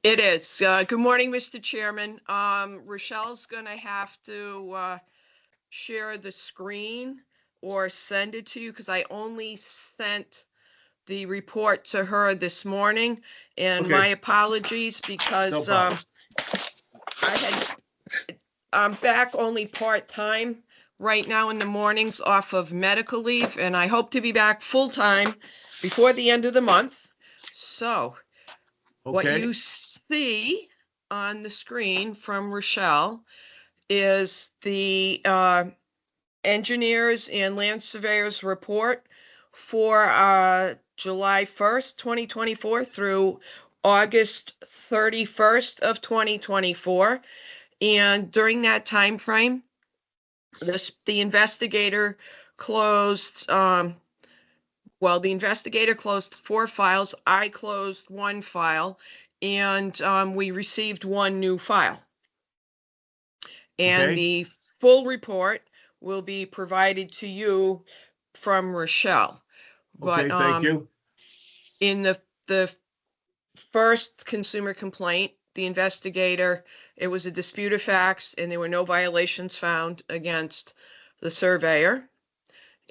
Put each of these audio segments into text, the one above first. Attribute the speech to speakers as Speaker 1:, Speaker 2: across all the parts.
Speaker 1: It is. Good morning, Mr. Chairman. Rochelle's going to have to share the screen or send it to you because I only sent the report to her this morning. And
Speaker 2: Okay.
Speaker 1: my apologies
Speaker 2: No
Speaker 1: because
Speaker 2: problem.
Speaker 1: I'm back only part-time right now in the mornings off of medical leave, and I hope to be back full-time before the end of the month. So what
Speaker 2: Okay.
Speaker 1: you see on the screen from Rochelle is the engineers and land surveyors report for July 1st, 2024 through August 31st of 2024. And during that time frame, the investigator closed the investigator closed 4 files. I closed 1 file, and we received 1 new file. And
Speaker 2: Okay.
Speaker 1: the full report will be provided to you from Rochelle. But
Speaker 2: Okay. Thank you.
Speaker 1: in the first consumer complaint, the investigator, it was a dispute of facts, and there were no violations found against the surveyor.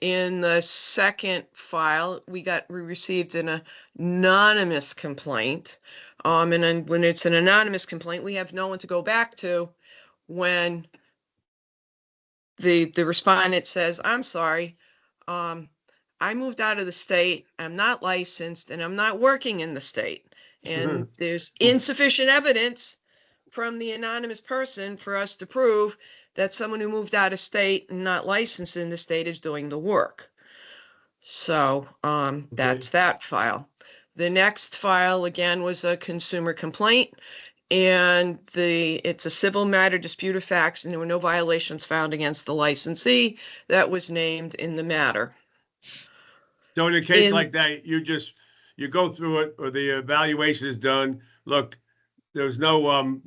Speaker 1: In the second file, we received an anonymous complaint. And then when it's an anonymous complaint, we have no one to go back to when the respondent says, I'm sorry, I moved out of the state, I'm not licensed, and I'm not working in the state. And there's insufficient evidence from the anonymous person for us to prove that someone who moved out of state and not licensed in the state is doing the work. So that's that file. The next file again was a consumer complaint, and it's a civil matter dispute of facts, and there were no violations found against the licensee that was named in the matter.
Speaker 2: So in a case like that, you go through it, or the evaluation is done. Look, there's no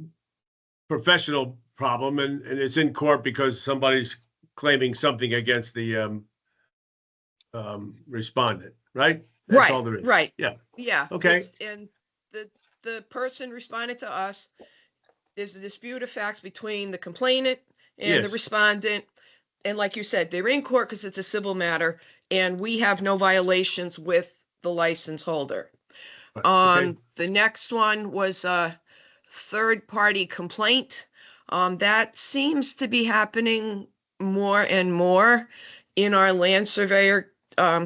Speaker 2: professional problem, and it's in court because somebody's claiming something against the respondent, right? That's all there is.
Speaker 1: Right.
Speaker 2: Yeah.
Speaker 1: Yeah.
Speaker 2: Okay.
Speaker 1: And the person responded to us. There's a dispute of facts between the complainant and the
Speaker 2: Yes.
Speaker 1: respondent. And like you said, they're in court because it's a civil matter, and we have no violations with the license holder.
Speaker 2: Okay.
Speaker 1: The next one was a third-party complaint. That seems to be happening more and more in our land surveyor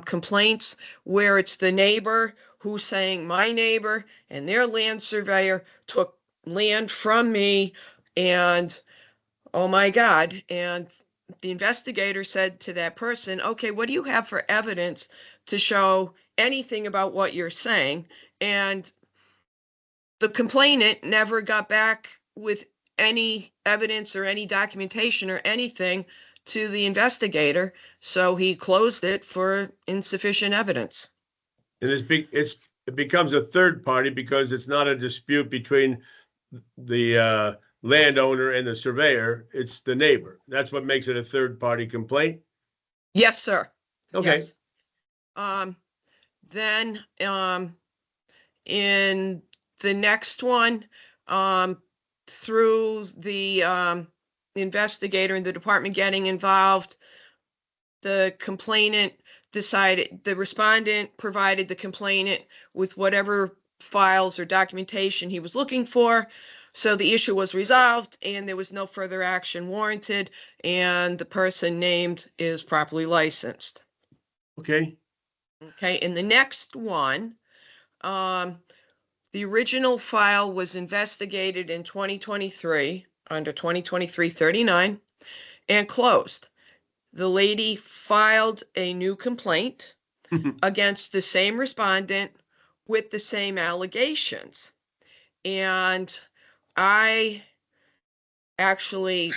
Speaker 1: complaints, where it's the neighbor who's saying my neighbor and their land surveyor took land from me, and oh my God. And the investigator said to that person, okay, what do you have for evidence to show anything about what you're saying? And the complainant never got back with any evidence or any documentation or anything to the investigator, so he closed it for insufficient evidence.
Speaker 2: And it becomes a third party because it's not a dispute between the landowner and the surveyor. It's the neighbor. That's what makes it a third party complaint.
Speaker 1: Yes, sir.
Speaker 2: Okay.
Speaker 1: Yes. Then in the next one, through the investigator and the department getting involved, the respondent provided the complainant with whatever files or documentation he was looking for. So the issue was resolved, and there was no further action warranted, and the person named is properly licensed.
Speaker 2: Okay.
Speaker 1: Okay, and the next one, the original file was investigated in 2023 under 2023-39 and closed. The lady filed a new complaint against the same respondent with the same allegations. And I actually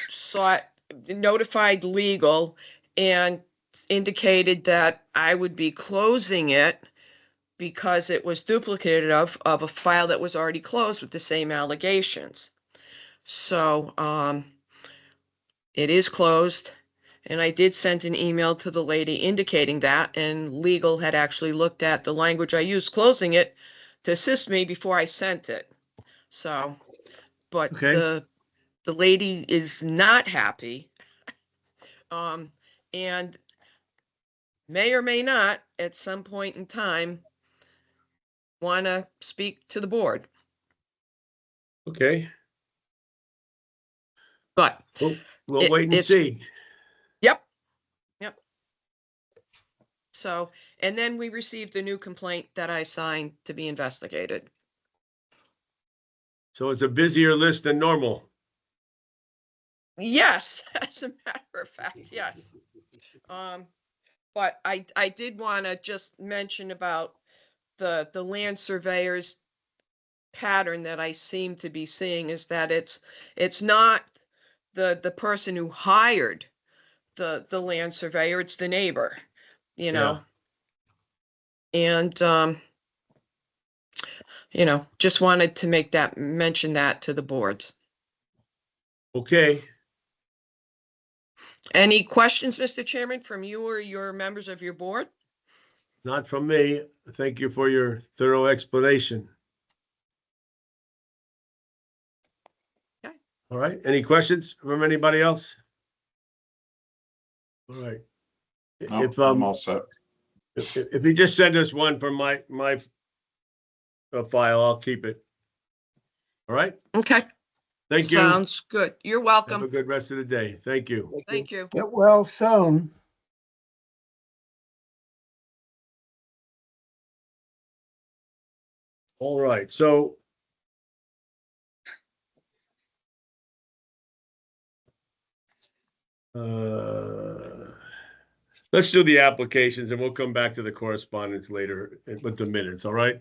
Speaker 1: notified legal and indicated that I would be closing it because it was duplicated of a file that was already closed with the same allegations. So it is closed, and I did send an email to the lady indicating that, and legal had actually looked at the language I used closing it to assist me before I sent it. So, but
Speaker 2: Okay.
Speaker 1: the lady is not happy, and may or may not at some point in time want to speak to the board.
Speaker 2: Okay.
Speaker 1: But
Speaker 2: Well, we'll wait and
Speaker 1: it's
Speaker 2: see.
Speaker 1: yep. So, and then we received a new complaint that I signed to be investigated.
Speaker 2: So it's a busier list than normal.
Speaker 1: Yes, as a matter of fact, yes. But I did want to just mention about the land surveyors pattern that I seem to be seeing is that it's not the person who hired the land surveyor, it's the neighbor, you
Speaker 2: Yeah.
Speaker 1: know. And just wanted to mention that to the boards.
Speaker 2: Okay.
Speaker 1: Any questions, Mr. Chairman, from you or your members of your board?
Speaker 2: Not from me. Thank you for your thorough explanation.
Speaker 1: Okay.
Speaker 2: All right. Any questions from anybody else? All right.
Speaker 3: No, I'm all set.
Speaker 2: If you just send us one from my file, I'll keep it. All right.
Speaker 1: Okay.
Speaker 2: Thank you.
Speaker 1: Sounds good. You're
Speaker 2: Have a
Speaker 1: welcome.
Speaker 2: good rest of the day. Thank you.
Speaker 1: Thank you.
Speaker 4: Get well soon.
Speaker 2: All right. So let's do the applications and we'll come back to the correspondence later with the minutes. All right.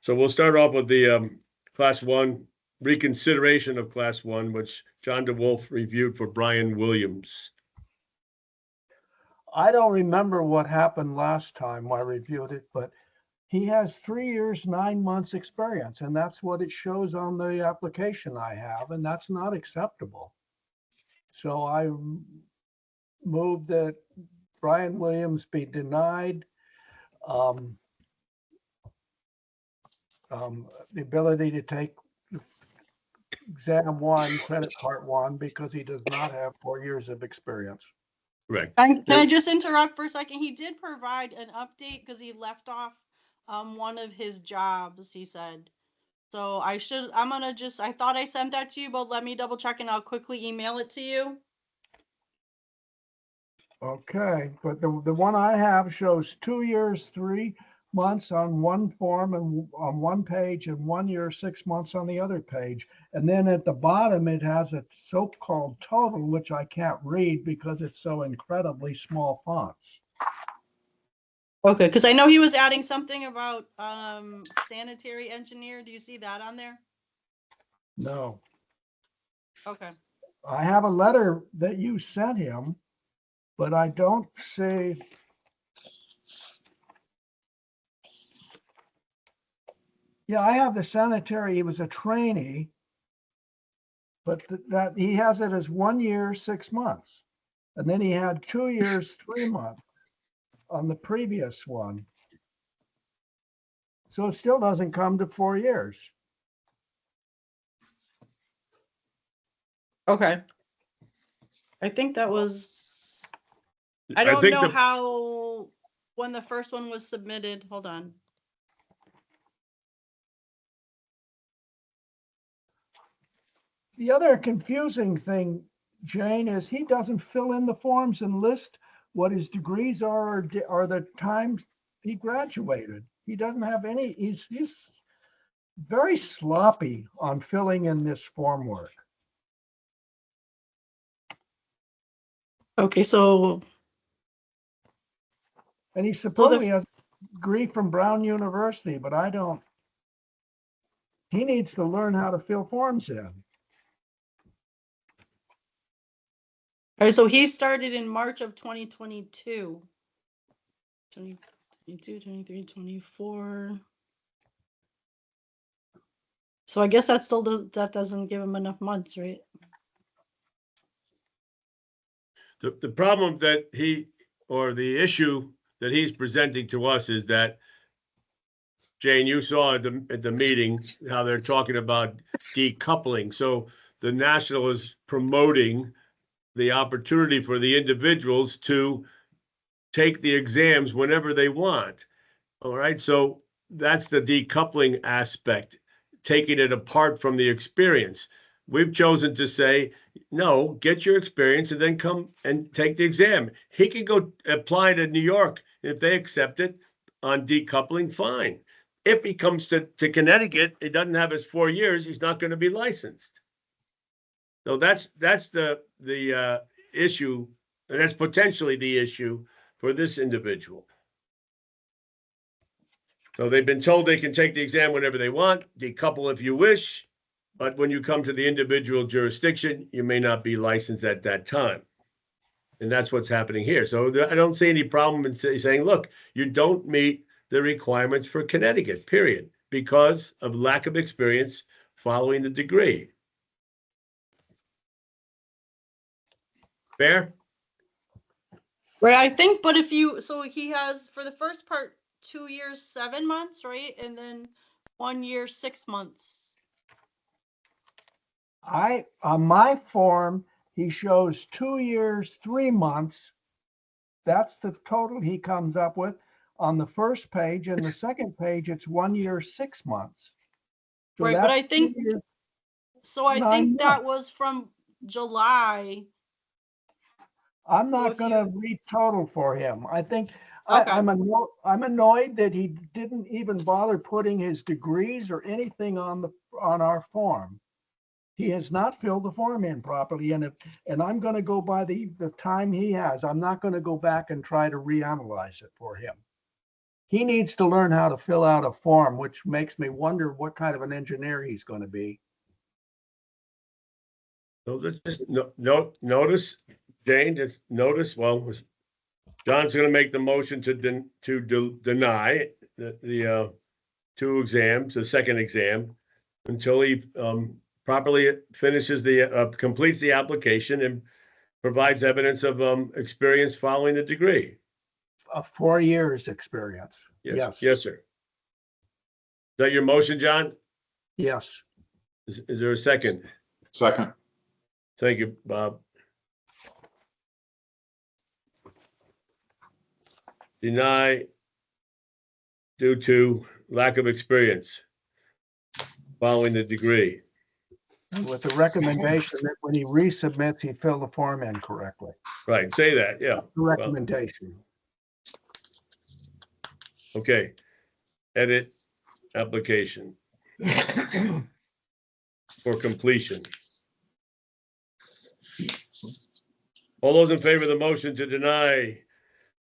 Speaker 2: So we'll start off with the class 1 reconsideration of class 1, which John DeWolf reviewed for Brian Williams.
Speaker 4: I don't remember what happened last time I reviewed it, but he has 3 years, 9 months experience, and that's what it shows on the application I have, and that's not acceptable. So I move that Brian Williams be denied the ability to take exam 1, credit part 1, because he does not have 4 years of experience.
Speaker 2: Correct.
Speaker 5: Can I just interrupt for a second? He did provide an update because he left off one of his jobs, he said. So I thought I sent that to you, but let me double check and I'll quickly email it to you.
Speaker 4: Okay, but the one I have shows 2 years, 3 months on one form and on one page, and 1 year, 6 months on the other page. And then at the bottom, it has a so-called total, which I can't read because it's so incredibly small fonts.
Speaker 5: Okay, because I know he was adding something about sanitary engineer. Do you see that on there?
Speaker 4: No,
Speaker 5: Okay.
Speaker 4: I have a letter that you sent him, but I don't see. Yeah, I have the sanitary, he was a trainee, but that he has it as 1 year, 6 months. And then he had 2 years, 3 months on the previous one. So it still doesn't come to 4 years.
Speaker 5: Okay. I think that was, I don't
Speaker 2: think
Speaker 5: know how, when the first one was submitted. Hold on.
Speaker 4: The other confusing thing, Jane, is he doesn't fill in the forms and list what his degrees are or the times he graduated. He doesn't have any, he's very sloppy on filling in this form work.
Speaker 5: Okay, so
Speaker 4: And he supposedly has a degree from Brown University, but I don't. He needs to learn how to fill forms in.
Speaker 5: all right, so he started in March of 2022. 2022, 23, 24. So I guess that still doesn't give him enough months, right?
Speaker 2: The problem that the issue that he's presenting to us is that Jane, you saw at the meeting how they're talking about decoupling. So the national is promoting the opportunity for the individuals to take the exams whenever they want. All right, so that's the decoupling aspect, taking it apart from the experience. We've chosen to say, no, get your experience and then come and take the exam. He can go apply to New York. If they accept it on decoupling, fine. If he comes to Connecticut, he doesn't have his 4 years, he's not going to be licensed. So that's the issue, and that's potentially the issue for this individual. So they've been told they can take the exam whenever they want, decouple if you wish, but when you come to the individual jurisdiction, you may not be licensed at that time. And that's what's happening here. So I don't see any problem in saying, look, you don't meet the requirements for Connecticut, period, because of lack of experience following the degree. Fair?
Speaker 5: Right, I think, but if you, so he has, for the first part, 2 years, 7 months, right? And then 1 year, 6 months.
Speaker 4: On my form, he shows 2 years, 3 months. That's the total he comes up with on the first page. And the second page, it's 1 year, 6 months. So
Speaker 5: Right, but I
Speaker 4: that's
Speaker 5: think,
Speaker 4: 2 years,
Speaker 5: so I
Speaker 4: 9
Speaker 5: think that
Speaker 4: months.
Speaker 5: was from July.
Speaker 4: I'm
Speaker 5: So
Speaker 4: not
Speaker 5: if
Speaker 4: gonna
Speaker 5: you-
Speaker 4: read total for him. I think,
Speaker 5: Okay.
Speaker 4: I'm annoyed that he didn't even bother putting his degrees or anything on our form. He has not filled the form in properly, and I'm gonna go by the time he has. I'm not gonna go back and try to reanalyze it for him. He needs to learn how to fill out a form, which makes me wonder what kind of an engineer he's gonna be.
Speaker 2: So just notice, Jane, just notice, well, John's going to make the motion to deny the 2 exams, the second exam, until he properly finishes completes the application and provides evidence of experience following the degree.
Speaker 4: 4 years experience.
Speaker 2: Yes, sir. Is that your motion, John?
Speaker 4: Yes.
Speaker 2: Is there a second?
Speaker 3: Second.
Speaker 2: Thank you, Bob. Deny due to lack of experience following the degree.
Speaker 4: With the recommendation that when he resubmits, he fill the form in correctly.
Speaker 2: Right, say that, yeah.
Speaker 4: The recommendation.
Speaker 2: Okay. Edit application for completion. All those in favor of the motion to deny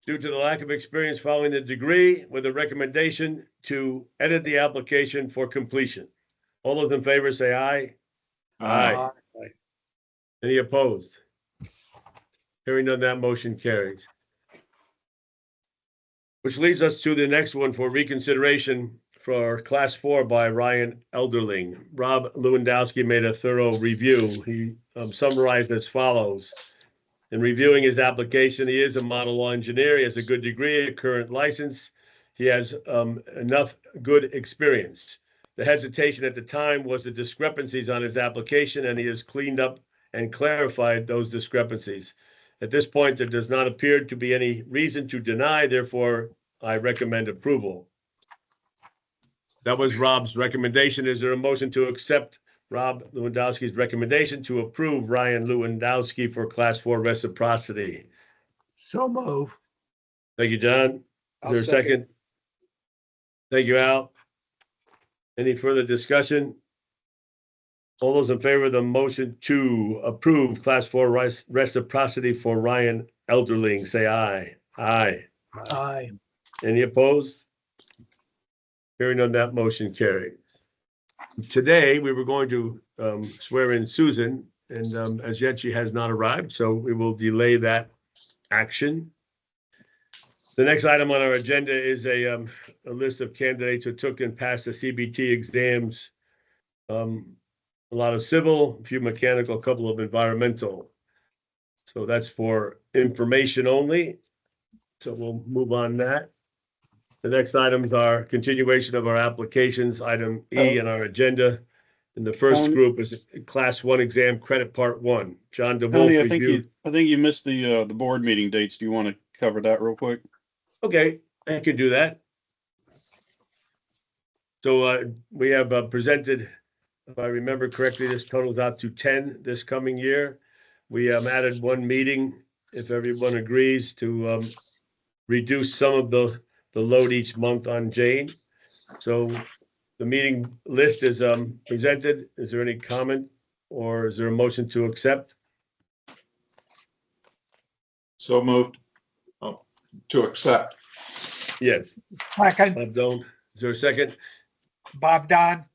Speaker 2: due to the lack of experience following the degree with a recommendation to edit the application for completion. All those in favor say aye. Aye. Any opposed? Hearing none, that motion carries. Which leads us to the next one for reconsideration for Class 4 by Ryan Elderling. Rob Lewandowski made a thorough review. He summarized as follows. In reviewing his application, he is a model law engineer. He has a good degree, a current license. He has enough good experience. The hesitation at the time was the discrepancies on his application, and he has cleaned up and clarified those discrepancies. At this point, there does not appear to be any reason to deny. Therefore, I recommend approval. That was Rob's recommendation. Is there a motion to accept Rob Lewandowski's recommendation to approve Ryan Lewandowski for Class 4 reciprocity?
Speaker 4: So move.
Speaker 2: Thank you, John. Is there a second? Thank you, Al. Any further discussion? All those in favor of the motion to approve Class 4 reciprocity for Ryan Elderling, say aye. Aye.
Speaker 4: Aye.
Speaker 2: Any opposed? Hearing none, that motion carries. Today, we were going to swear in Susan, and as yet she has not arrived, so we will delay that action. The next item on our agenda is a list of candidates who took and passed the CBT exams. A lot of civil, a few mechanical, a couple of environmental. So that's for information only. So we'll move on that. The next items are continuation of our applications, item E in our agenda. And the first
Speaker 3: Tony-
Speaker 2: group is Class 1 exam credit part 1. John DeWolf
Speaker 3: Tony, I think
Speaker 2: reviewed.
Speaker 3: you missed the board meeting dates. Do you want to cover that real quick?
Speaker 2: Okay, I could do that. So we have presented, if I remember correctly, this totals out to 10 this coming year. We added one meeting, if everyone agrees, to reduce some of the load each month on Jane. So the meeting list is presented. Is there any comment or is there a motion to accept?
Speaker 3: So moved. Oh, to accept.
Speaker 2: Yes.
Speaker 4: Second,
Speaker 2: Bob Doan. Is there a second?
Speaker 4: Bob Don.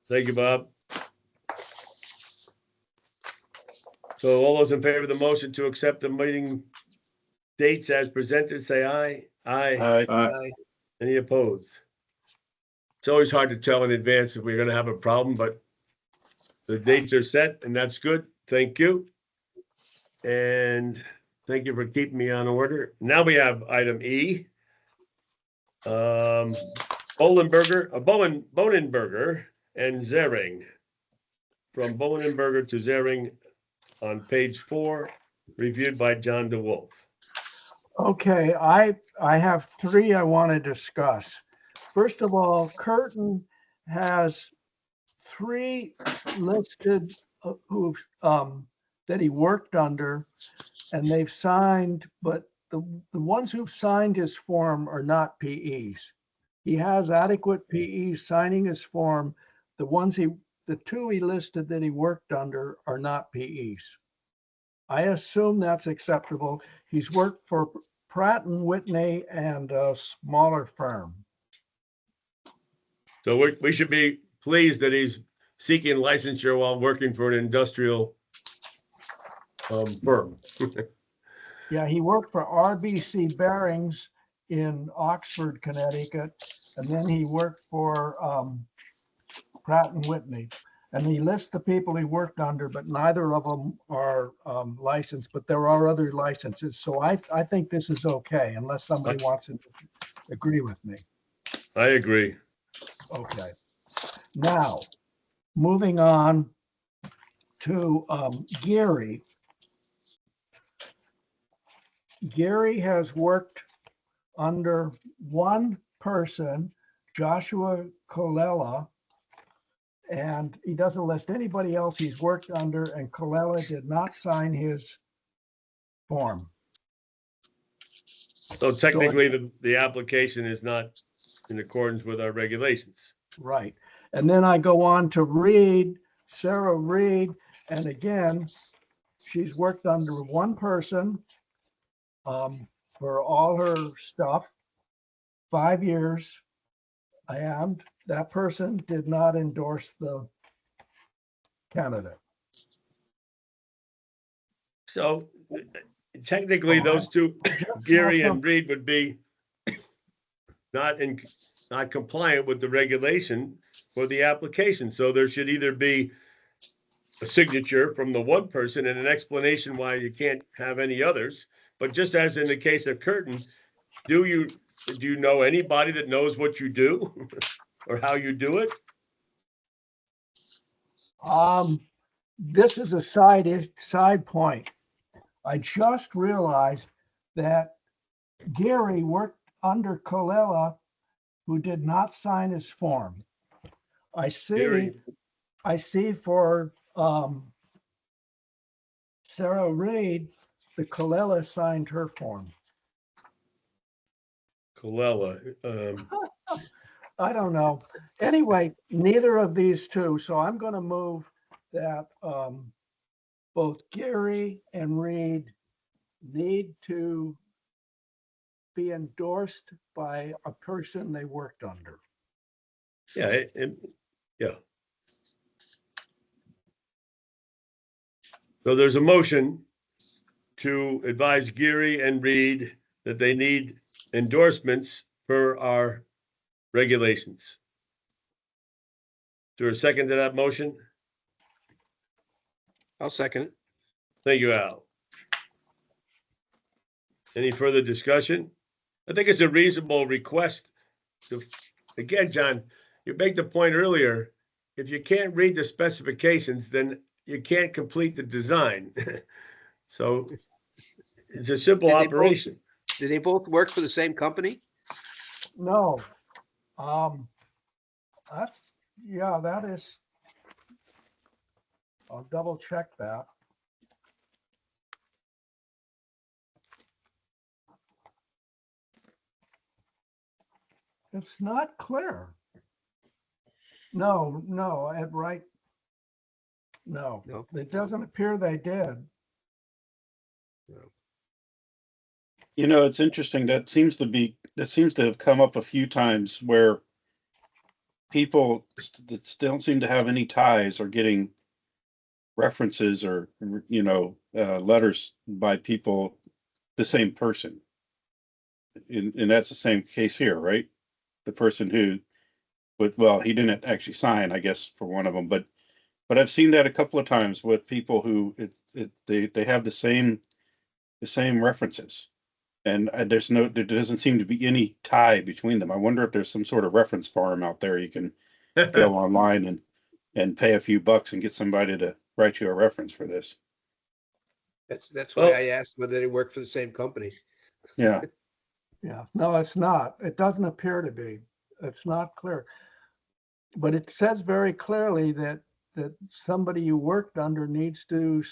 Speaker 2: Thank you, Bob. So all those in favor of the motion to accept the meeting dates as presented, say aye. Aye.
Speaker 3: Aye.
Speaker 2: Any opposed? It's always hard to tell in advance if we're going to have a problem, but the dates are set and that's good. Thank you. And thank you for keeping me on order. Now we have item E. Bonenberger and Zering. From Bonenberger to Zering on page 4, reviewed by John DeWolf.
Speaker 4: Okay, I have three I want to discuss. First of all, Curtin has three listed who that he worked under, and they've signed, but the ones who've signed his form are not PEs. He has adequate PEs signing his form. The two he listed that he worked under are not PEs. I assume that's acceptable. He's worked for Pratt and Whitney and a smaller firm.
Speaker 2: So we should be pleased that he's seeking licensure while working for an industrial firm.
Speaker 4: Yeah, he worked for RBC Bearings in Oxford, Connecticut, and then he worked for Pratt and Whitney. And he lists the people he worked under, but neither of them are licensed, but there are other licenses. So I think this is okay, unless somebody wants to agree with me.
Speaker 2: I agree.
Speaker 4: Okay. Now, moving on to Gary. Gary has worked under one person, Joshua Colella, and he doesn't list anybody else he's worked under, and Colella did not sign his form.
Speaker 2: So technically, the application is not in accordance with our regulations.
Speaker 4: Right. And then I go on to Reed, Sarah Reed, and again, she's worked under one person for all her stuff, 5 years, and that person did not endorse the candidate.
Speaker 2: So technically, those two, Gary and Reed, would be not compliant with the regulation for the application. So there should either be a signature from the one person and an explanation why you can't have any others. But just as in the case of Curtin, do you know anybody that knows what you do or how you do it?
Speaker 4: This is a side point. I just realized that Gary worked under Colella, who did not sign his form. I see for Sarah Reed, the Colella signed her form.
Speaker 2: Colella.
Speaker 4: I don't know. Anyway, neither of these two. So I'm going to move that both Gary and Reed need to be endorsed by a person they worked under.
Speaker 2: Yeah. Yeah. So there's a motion to advise Geary and Reed that they need endorsements per our regulations. Is there a second to that motion?
Speaker 6: I'll second it.
Speaker 2: Thank you, Al. Any further discussion? I think it's a reasonable request again, John, you make the point earlier, if you can't read the specifications, then you can't complete the design. So it's a simple
Speaker 6: And they both-
Speaker 2: operation.
Speaker 6: Do they both work for the same company?
Speaker 4: No. That is, I'll double check that. It's not clear. No, no,
Speaker 6: No.
Speaker 4: it doesn't appear they did.
Speaker 3: You know, it's interesting. That seems to have come up a few times where people that still don't seem to have any ties or getting references or, letters by people, the same person. And that's the same case here, right? The person who, he didn't actually sign, I guess, for one of them, but I've seen that a couple of times with people who they have the same references. And there doesn't seem to be any tie between them. I wonder if there's some sort of reference farm out there you can go online and pay a few bucks and get somebody to write you a reference for this.
Speaker 6: That's why I asked whether they work for the same company.
Speaker 3: Yeah.
Speaker 4: Yeah, no, it's not. It doesn't appear to be. It's not clear. But it says very clearly that somebody you worked under needs to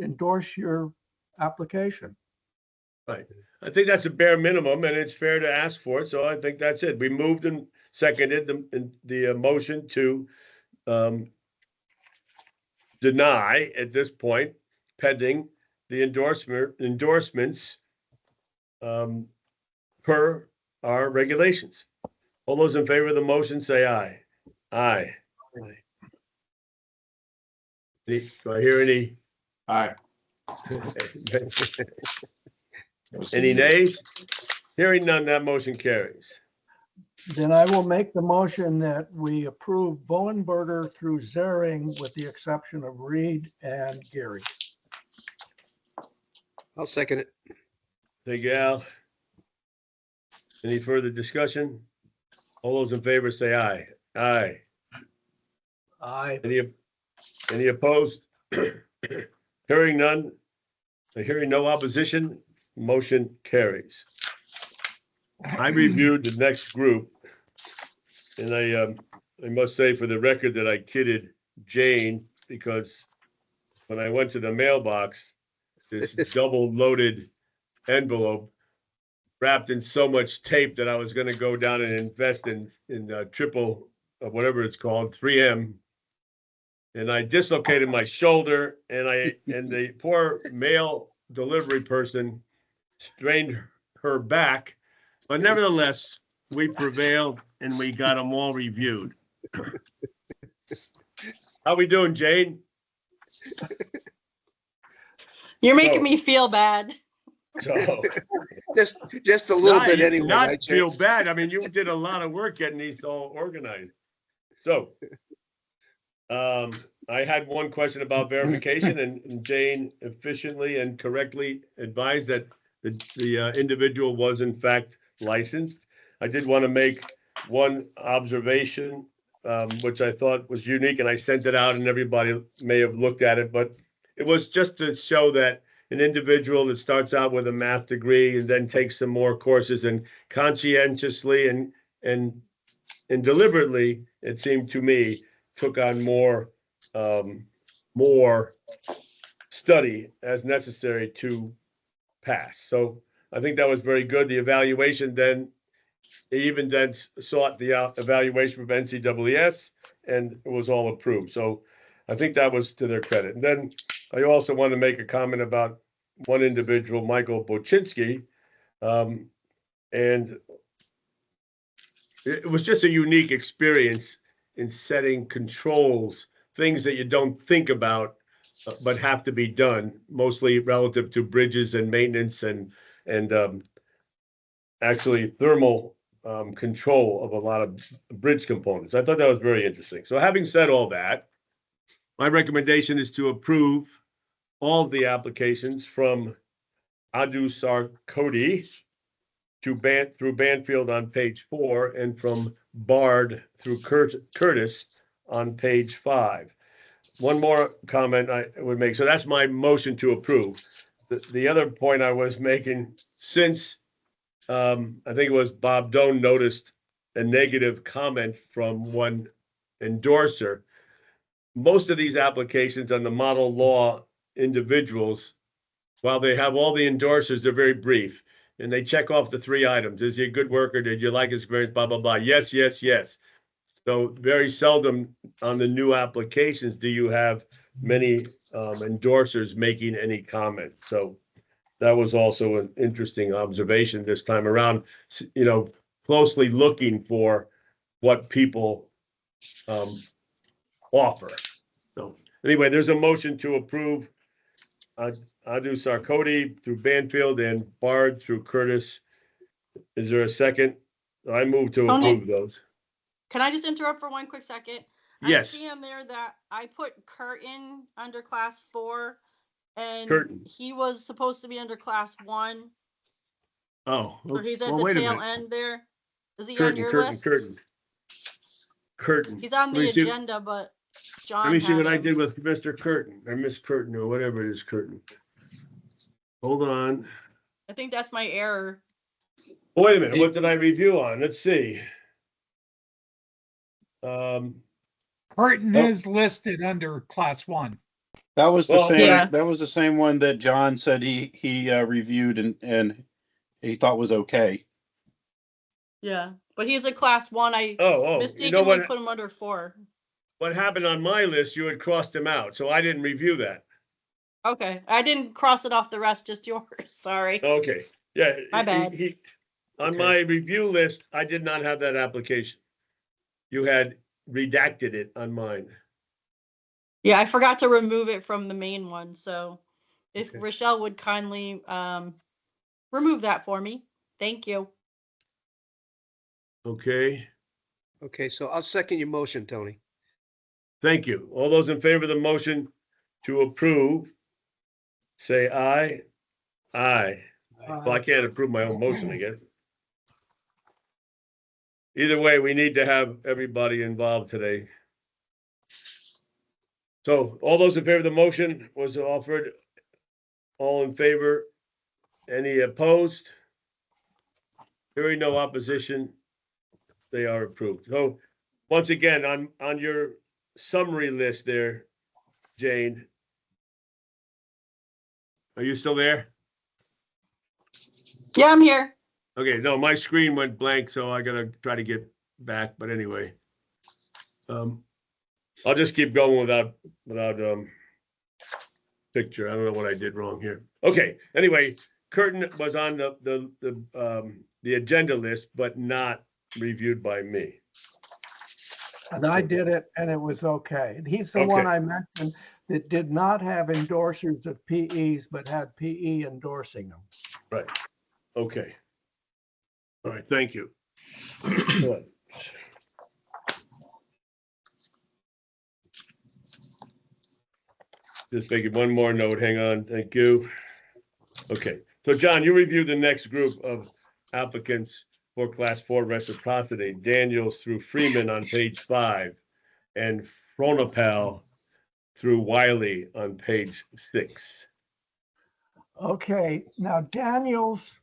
Speaker 4: endorse your application.
Speaker 2: Right. I think that's a bare minimum, and it's fair to ask for it. So I think that's it. We moved and seconded the motion to deny at this point, pending the endorsements per our regulations. All those in favor of the motion say aye. Aye. Do I hear any?
Speaker 3: Aye.
Speaker 2: Any nays? Hearing none, that motion carries.
Speaker 4: Then I will make the motion that we approve Bowenberger through Zering with the exception of Reed and Gary.
Speaker 6: I'll second it.
Speaker 2: Thank you, Al. Any further discussion? All those in favor say aye. Aye.
Speaker 4: Aye.
Speaker 2: Any opposed? Hearing none, hearing no opposition, motion carries. I reviewed the next group, and I must say for the record that I kidded Jane, because when I went to the mailbox, this double loaded envelope wrapped in so much tape that I was going to go down and invest in triple, whatever it's called, 3M. And I dislocated my shoulder, and the poor mail delivery person strained her back. But nevertheless, we prevailed and we got them all reviewed. How we doing, Jane?
Speaker 5: You're making
Speaker 2: So-
Speaker 5: me feel bad.
Speaker 2: So
Speaker 6: Just a little bit anyway.
Speaker 2: not
Speaker 6: right, Jay?
Speaker 2: feel bad. I mean, you did a lot of work getting these all organized. So I had one question about verification, and Jane efficiently and correctly advised that the individual was in fact licensed. I did want to make one observation, which I thought was unique, and I sent it out, and everybody may have looked at it, but it was just to show that an individual that starts out with a math degree and then takes some more courses and conscientiously and deliberately, it seemed to me, took on more study as necessary to pass. So I think that was very good. The evaluation then sought the evaluation from NCAAS, and it was all approved. So I think that was to their credit. And then I also want to make a comment about one individual, Michael Bochinsky, and it was just a unique experience in setting controls, things that you don't think about, but have to be done, mostly relative to bridges and maintenance and actually thermal control of a lot of bridge components. I thought that was very interesting. So having said all that, my recommendation is to approve all of the applications from Adu Sarkoti through Banfield on page 4, and from Bard through Curtis on page 5. One more comment I would make. So that's my motion to approve. The other point I was making, since I think it was Bob Doan noticed a negative comment from one endorser, most of these applications on the model law individuals, while they have all the endorsers, they're very brief. And they check off the 3 items. Is he a good worker? Did you like his experience? Blah, blah, blah. Yes, yes, yes. So very seldom on the new applications do you have many endorsers making any comment. So that was also an interesting observation this time around, closely looking for what people offer. So anyway, there's a motion to approve. I'll do Sarcodi through Banfield and Bard through Curtis. Is there a second? I move to approve those.
Speaker 5: Can I just interrupt for one quick second?
Speaker 2: Yes.
Speaker 5: I see in there that I put Curtin under class 4 and
Speaker 2: Curtin.
Speaker 5: he was supposed to be under class 1.
Speaker 2: Oh,
Speaker 5: Or he's at
Speaker 2: well,
Speaker 5: the
Speaker 2: wait a
Speaker 5: tail
Speaker 2: minute.
Speaker 5: end there. Is he
Speaker 2: Curtin,
Speaker 5: on your
Speaker 2: Curtin,
Speaker 5: list?
Speaker 2: Curtin.
Speaker 5: He's on
Speaker 2: Let
Speaker 5: the
Speaker 2: me see-
Speaker 5: agenda, but John.
Speaker 2: Let me see
Speaker 5: had
Speaker 2: what I
Speaker 5: him.
Speaker 2: did with Mr. Curtin or Miss Curtin or whatever it is, Curtin. Hold on.
Speaker 5: I think that's my error.
Speaker 2: Wait a minute. What did I review on? Let's see.
Speaker 7: Burton is listed under class 1.
Speaker 3: That was the
Speaker 2: Well,
Speaker 3: same.
Speaker 5: yeah.
Speaker 3: That was the same one that John said he reviewed and he thought was okay.
Speaker 5: Yeah, but he's a class 1. I
Speaker 2: you
Speaker 5: mistakenly
Speaker 2: know what?
Speaker 5: put him under 4.
Speaker 2: What happened on my list? You had crossed him out, so I didn't review that.
Speaker 5: Okay, I didn't cross it off the rest, just yours. Sorry.
Speaker 2: Okay, yeah.
Speaker 5: My bad.
Speaker 2: On
Speaker 3: Okay.
Speaker 2: my review list, I did not have that application. You had redacted it on mine.
Speaker 5: Yeah, I forgot to remove it from the main one. So if
Speaker 2: Okay.
Speaker 5: Rochelle would kindly remove that for me. Thank you.
Speaker 2: Okay,
Speaker 6: Okay, so I'll second your motion, Tony.
Speaker 2: thank you. All those in favor of the motion to approve, say aye. Aye. Well, I can't approve my own motion, I guess. Either way, we need to have everybody involved today. So all those in favor of the motion was offered. All in favor? Any opposed? Hearing no opposition, they are approved. So once again, on your summary list there, Jane. Are you still there?
Speaker 5: Yeah, I'm here.
Speaker 2: Okay, no, my screen went blank, so I gotta try to get back, but anyway. I'll just keep going without picture. I don't know what I did wrong here. Okay, anyway, Curtin was on the agenda list, but not reviewed by me.
Speaker 4: And I did it and it was okay. And he's the one
Speaker 2: Okay.
Speaker 4: I mentioned that did not have endorsers of PEs, but had PE endorsing them.
Speaker 2: Right, okay. All right, thank you. Good. Just making one more note, hang on, thank you. Okay, so John, you reviewed the next group of applicants for class 4 reciprocity, Daniels through Freeman on page 5, and Fronapel through Wiley on page 6.
Speaker 4: Okay, now Daniels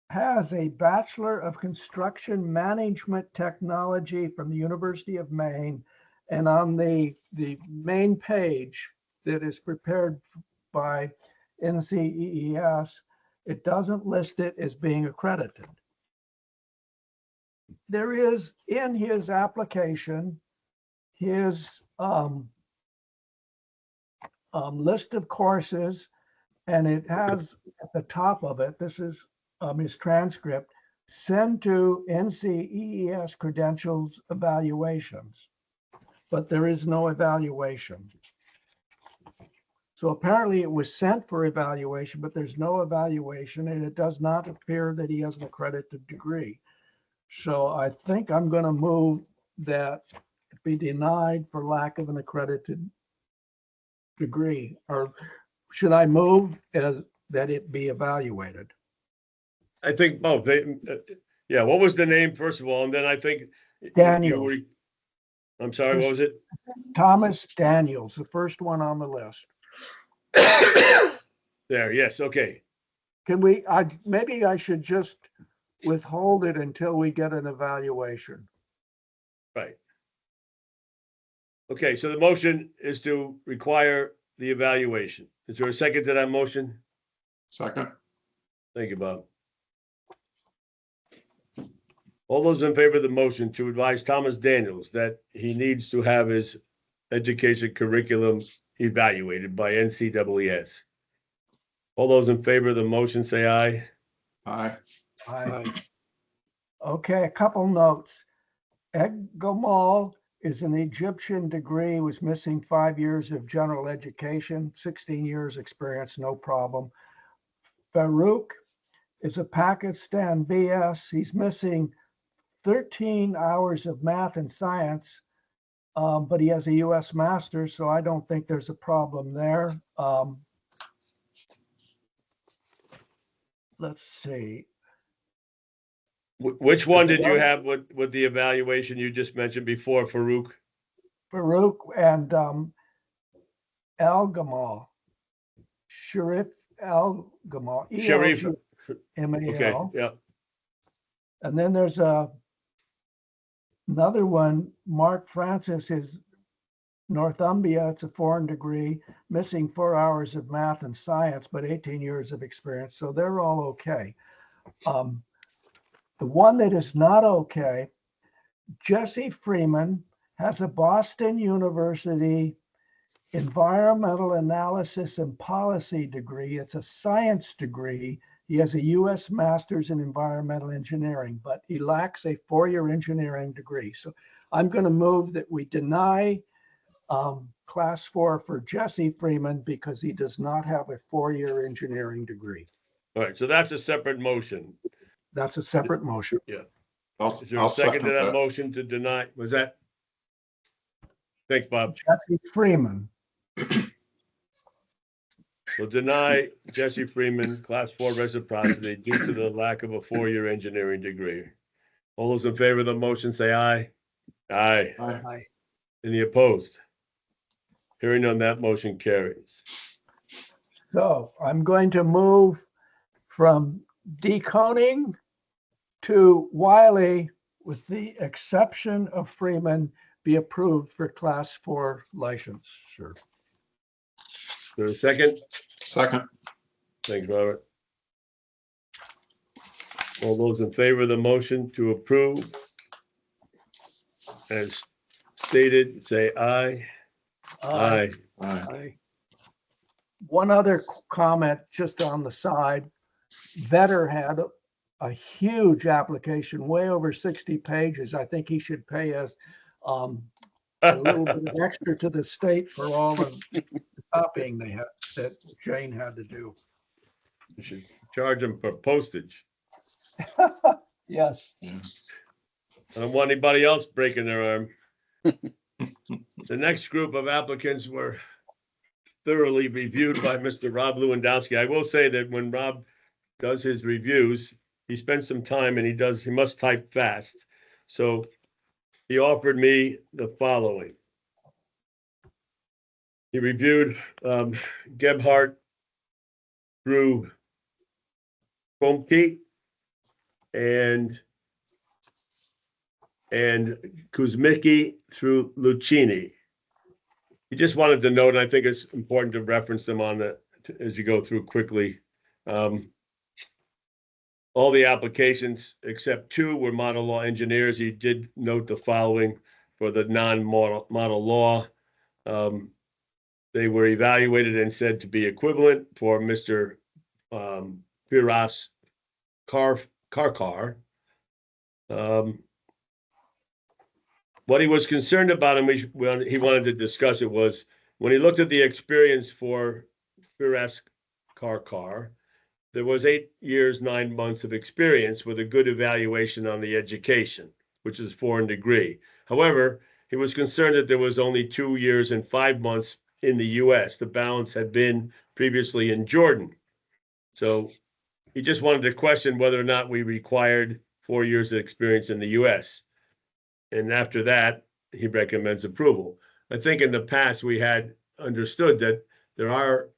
Speaker 4: has a Bachelor of Construction Management Technology from the University of Maine. And on the main page that is prepared by NCEES, it doesn't list it as being accredited. There is in his application, his list of courses, and it has at the top of it, this is his transcript, send to NCEES credentials evaluations, but there is no evaluation. So apparently it was sent for evaluation, but there's no evaluation, and it does not appear that he has an accredited degree. So I think I'm going to move that it be denied for lack of an accredited degree. Or should I move as that it be evaluated?
Speaker 2: I think both. Yeah, what was the name, first of all? And then I think
Speaker 4: Daniels.
Speaker 2: I'm sorry, what was it?
Speaker 4: Thomas Daniels, the first one on the list.
Speaker 2: There, yes, okay.
Speaker 4: Can maybe I should just withhold it until we get an evaluation.
Speaker 2: Right. Okay, so the motion is to require the evaluation. Is there a second to that motion?
Speaker 3: Second.
Speaker 2: Thank you, Bob. All those in favor of the motion to advise Thomas Daniels that he needs to have his education curriculum evaluated by NCEES. All those in favor of the motion say aye.
Speaker 3: Aye.
Speaker 4: Okay, a couple notes. Gamal is an Egyptian degree, was missing 5 years of general education, 16 years experience, no problem. Farouk is a Pakistan BS. He's missing 13 hours of math and science, but he has a US master's, so I don't think there's a problem there. Let's see.
Speaker 2: Which one did you have with the evaluation you just mentioned before, Farouk?
Speaker 4: Farouk and El Gamal. Sharif El Gamal.
Speaker 2: Sharif.
Speaker 4: M-A-L.
Speaker 2: Okay, yeah.
Speaker 4: And then there's another one, Mark Francis is Northumbria. It's a foreign degree, missing 4 hours of math and science, but 18 years of experience. So they're all okay. The one that is not okay, Jesse Freeman has a Boston University environmental analysis and policy degree. It's a science degree. He has a US master's in environmental engineering, but he lacks a 4-year engineering degree. So I'm going to move that we deny class 4 for Jesse Freeman because he does not have a 4-year engineering degree.
Speaker 2: All right, so that's a separate motion.
Speaker 4: That's a separate motion.
Speaker 2: Yeah.
Speaker 3: I'll
Speaker 2: Is there a second to that motion to deny? Was that? Thanks, Bob.
Speaker 4: Jesse Freeman.
Speaker 2: Will deny Jesse Freeman class 4 reciprocity due to the lack of a 4-year engineering degree. All those in favor of the motion say aye. Aye.
Speaker 6: Aye.
Speaker 2: Any opposed? Hearing none, that motion carries.
Speaker 4: So I'm going to move from deconing to Wiley, with the exception of Freeman, be approved for class 4 license. Sure.
Speaker 2: Is there a second?
Speaker 3: Second.
Speaker 2: Thanks, Robert. All those in favor of the motion to approve as stated, say aye. Aye.
Speaker 6: Aye.
Speaker 4: One other comment just on the side. Vetter had a huge application, way over 60 pages. I think he should pay us a little bit of extra to the state for all of the copying that Jane had to do.
Speaker 2: You should charge them for postage.
Speaker 4: Yes.
Speaker 2: I don't want anybody else breaking their arm. The next group of applicants were thoroughly reviewed by Mr. Rob Lewandowski. I will say that when Rob does his reviews, he spends some time and he must type fast. So he offered me the following. He reviewed Gebhardt through Kromke and Kuzmicki through Lucchini. He just wanted to note, and I think it's important to reference them on as you go through quickly. All the applications except 2 were model law engineers. He did note the following for the non-model law. They were evaluated and said to be equivalent for Mr. Firas Karkar. What he was concerned about, and he wanted to discuss it, was when he looked at the experience for Firas Karkar, there was 8 years, 9 months of experience with a good evaluation on the education, which is foreign degree. However, he was concerned that there was only 2 years and 5 months in the US. The balance had been previously in Jordan. So he just wanted to question whether or not we required 4 years of experience in the US. And after that, he recommends approval. I think in the past, we had understood that there are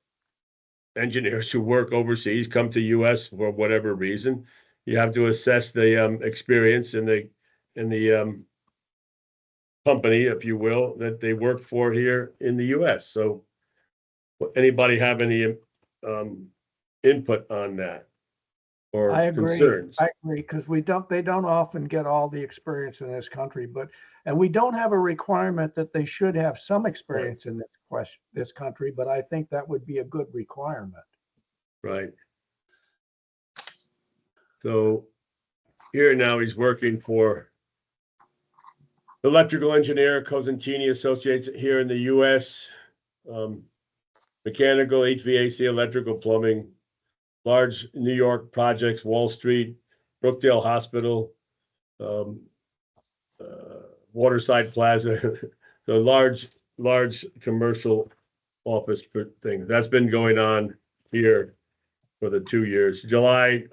Speaker 2: engineers who work overseas, come to US for whatever reason. You have to assess the experience in the company, if you will, that they work for here in the US. So anybody have any input on that or
Speaker 4: I agree.
Speaker 2: concerns?
Speaker 4: I agree, because they don't often get all the experience in this country, and we don't have a requirement that they should have some experience in this country, but I think that would be a good requirement.
Speaker 2: Right. So here now he's working for electrical engineer, Cosentini Associates here in the US. Mechanical, HVAC, electrical, plumbing, large New York projects, Wall Street, Brookdale Hospital, Waterside Plaza. So large commercial office things. That's been going on here for the 2 years. July,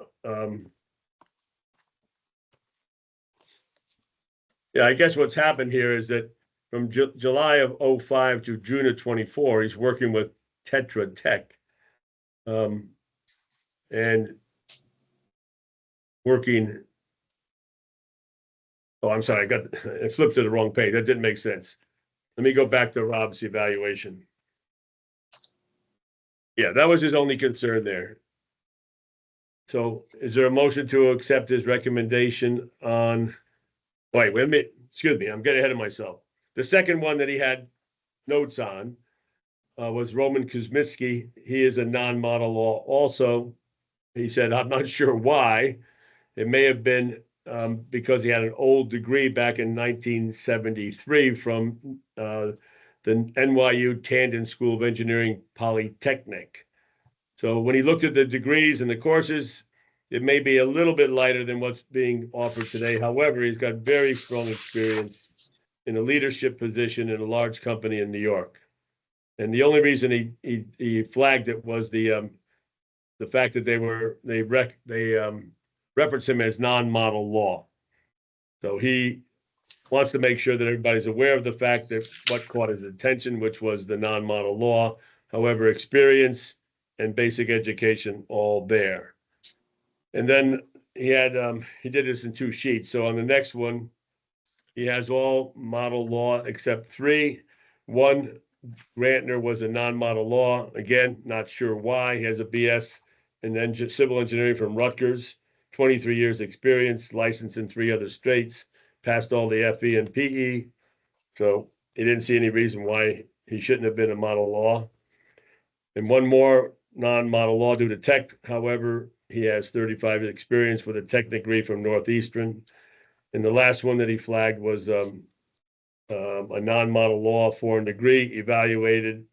Speaker 2: yeah, I guess what's happened here is that from July of 05 to June of 24, he's working with Tetra Tech. And working. Oh, I'm sorry, I flipped to the wrong page. That didn't make sense. Let me go back to Rob's evaluation. Yeah, that was his only concern there. So is there a motion to accept his recommendation on, wait a minute, excuse me, I'm getting ahead of myself. The second one that he had notes on was Roman Kuzmitsky. He is a non-model law also. He said, I'm not sure why. It may have been because he had an old degree back in 1973 from the NYU Tandon School of Engineering Polytechnic. So when he looked at the degrees and the courses, it may be a little bit lighter than what's being offered today. However, he's got very strong experience in a leadership position in a large company in New York. And the only reason he flagged it was the fact that they reference him as non-model law. So he wants to make sure that everybody's aware of the fact that what caught his attention, which was the non-model law. However, experience and basic education all there. And then he did this in 2 sheets. So on the next one, he has all model law except 3. One, Grantner was a non-model law. Again, not sure why. He has a BS in civil engineering from Rutgers, 23 years experience, licensed in 3 other states, passed all the FE and PE. So he didn't see any reason why he shouldn't have been a model law. And one more non-model law due to tech. However, he has 35 years experience with a tech degree from Northeastern. And the last one that he flagged was a non-model law foreign degree, evaluated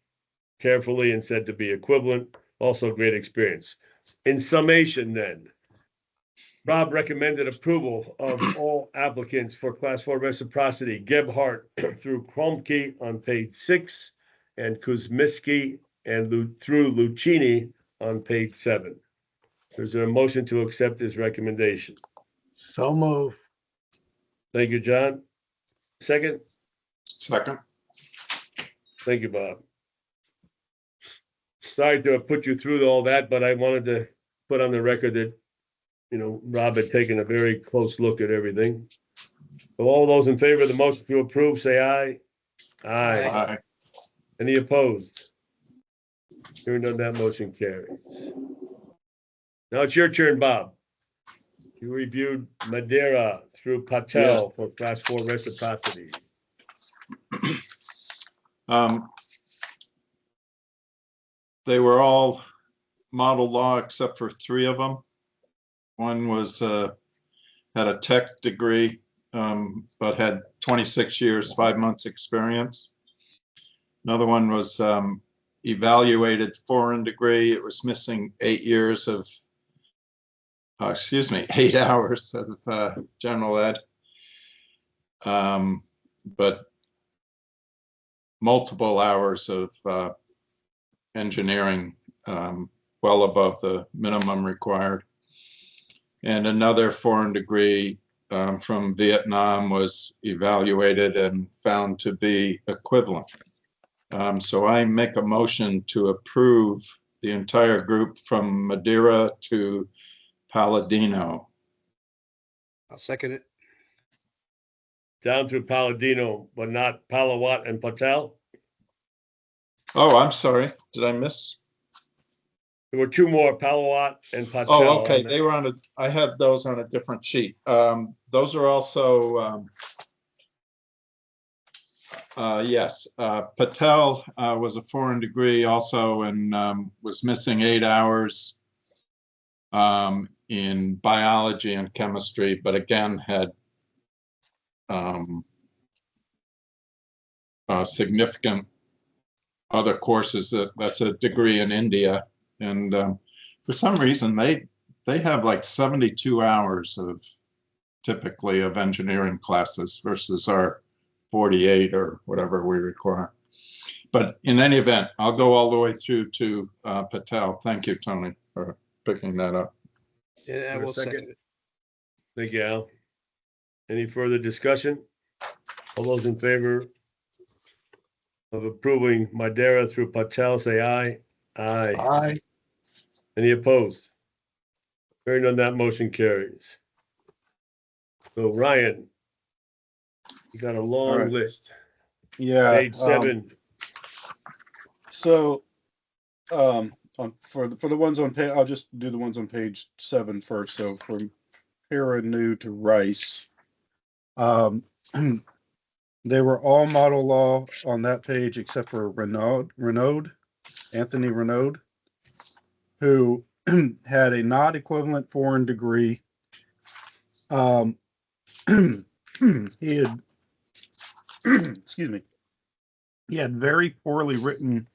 Speaker 2: carefully and said to be equivalent, also great experience. In summation then, Rob recommended approval of all applicants for Class 4 reciprocity, Gebhardt through Kromke on page 6, and Kuzmitsky and through Lucchini on page 7. Is there a motion to accept his recommendation?
Speaker 4: So move.
Speaker 2: Thank you, John. Second?
Speaker 3: Second.
Speaker 2: Thank you, Bob. Sorry to have put you through all that, but I wanted to put on the record that, Rob had taken a very close look at everything. So all those in favor of the motion to approve, say aye. Aye.
Speaker 3: Aye.
Speaker 2: Any opposed? Hearing none, that motion carries. Now it's your turn, Bob. You reviewed Madeira through Patel for Class 4 reciprocity.
Speaker 3: They were all model law except for 3 of them. One was had a tech degree, but had 26 years, 5 months experience. Another one was evaluated foreign degree. It was missing 8 years of, 8 hours of general ed, but multiple hours of engineering, well above the minimum required.
Speaker 8: and another foreign degree from Vietnam was evaluated and found to be equivalent. So I make a motion to approve the entire group from Madeira to Palladino.
Speaker 6: I'll second it.
Speaker 2: Down through Palladino, but not Palawat and Patel?
Speaker 8: Oh, I'm sorry. Did I miss?
Speaker 2: There were two more, Palawat and Patel.
Speaker 8: Oh, okay. They were on a, I have those on a different sheet. Those are also, yes, Patel was a foreign degree also and was missing 8 hours in biology and chemistry, but again had significant other courses. That's a degree in India, and for some reason they have like 72 hours of typically of engineering classes versus our 48 or whatever we require. But in any event, I'll go all the way through to Patel. Thank you, Tony, for picking that up.
Speaker 6: And I will second it.
Speaker 2: Thank you, Al. Any further discussion? All those in favor of approving Madeira through Patel, say aye. Aye.
Speaker 4: Aye.
Speaker 2: Any opposed? Hearing none, that motion carries. So Ryan, you got a long
Speaker 3: All right.
Speaker 2: list.
Speaker 3: Yeah.
Speaker 2: Page 7.
Speaker 3: So, for the ones on page, I'll just do the ones on page 7 first. So from New to Rice, they were all model law on that page except for Anthony Renaud, who had a not equivalent foreign degree. He had, excuse me, he had very poorly written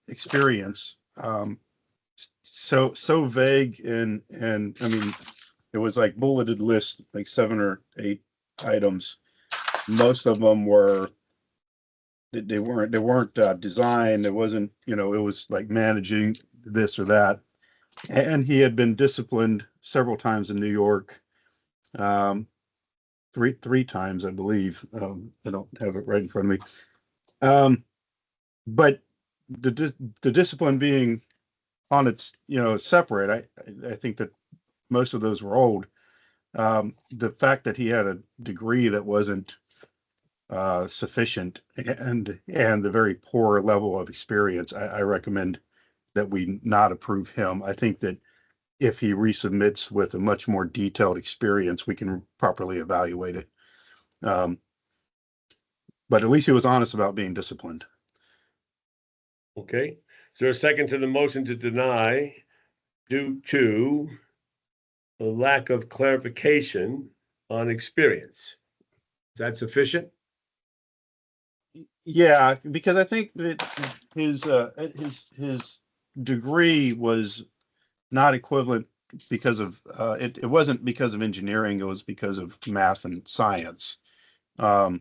Speaker 3: experience. So vague and I mean, it was like bulleted list, like 7 or 8 items. Most of them were they weren't designed. It wasn't, it was like managing this or that. And he had been disciplined several times in New York. Three times, I believe. I don't have it right in front of me. But the discipline being on its, separate, I think that most of those were old. The fact that he had a degree that wasn't sufficient and the very poor level of experience, I recommend that we not approve him. I think that if he resubmits with a much more detailed experience, we can properly evaluate it. But at least he was honest about being disciplined.
Speaker 2: Okay. Is there a second to the motion to deny due to the lack of clarification on experience? Is that sufficient?
Speaker 3: Yeah, because I think that his degree was not equivalent because of it wasn't because of engineering, it was because of math and science. But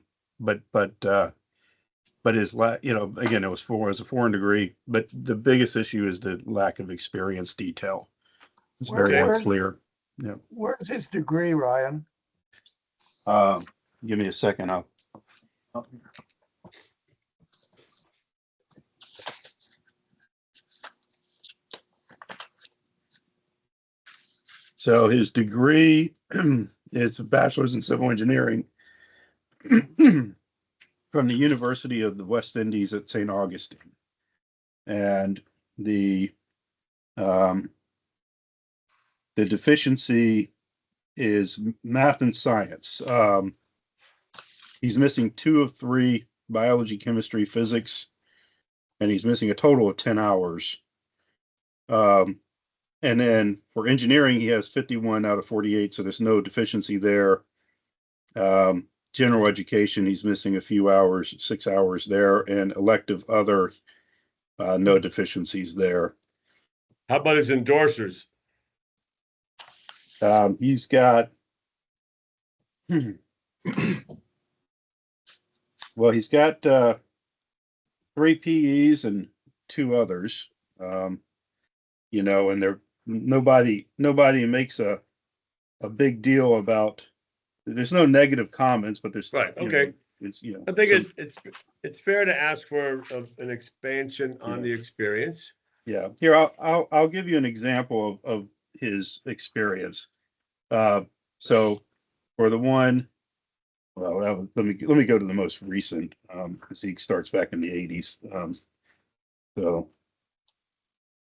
Speaker 3: his again, it was a foreign degree, but the biggest issue is the lack of experience detail. It's very unclear. Yeah.
Speaker 4: Where's his degree, Ryan?
Speaker 3: Give me a second. So his degree is a bachelor's in civil engineering from the University of the West Indies at St. Augustine. And the deficiency is math and science. He's missing 2 of 3 biology, chemistry, physics, and he's missing a total of 10 hours. And then for engineering, he has 51 out of 48, so there's no deficiency there. General education, he's missing a few hours, 6 hours there, and elective other, no deficiencies there.
Speaker 2: How about his endorsers?
Speaker 3: He's got, well, he's got 3 PEs and 2 others, and they're nobody makes a big deal about, there's no negative comments, but there's.
Speaker 2: Right,
Speaker 3: you
Speaker 2: okay.
Speaker 3: know, It's, you know.
Speaker 2: I think
Speaker 3: some-
Speaker 2: it's fair to ask for an expansion on
Speaker 3: Yeah.
Speaker 2: the experience.
Speaker 3: Yeah, here, I'll give you an example of his experience. So for the one, well, let me go to the most recent, because he starts back in the 80s. So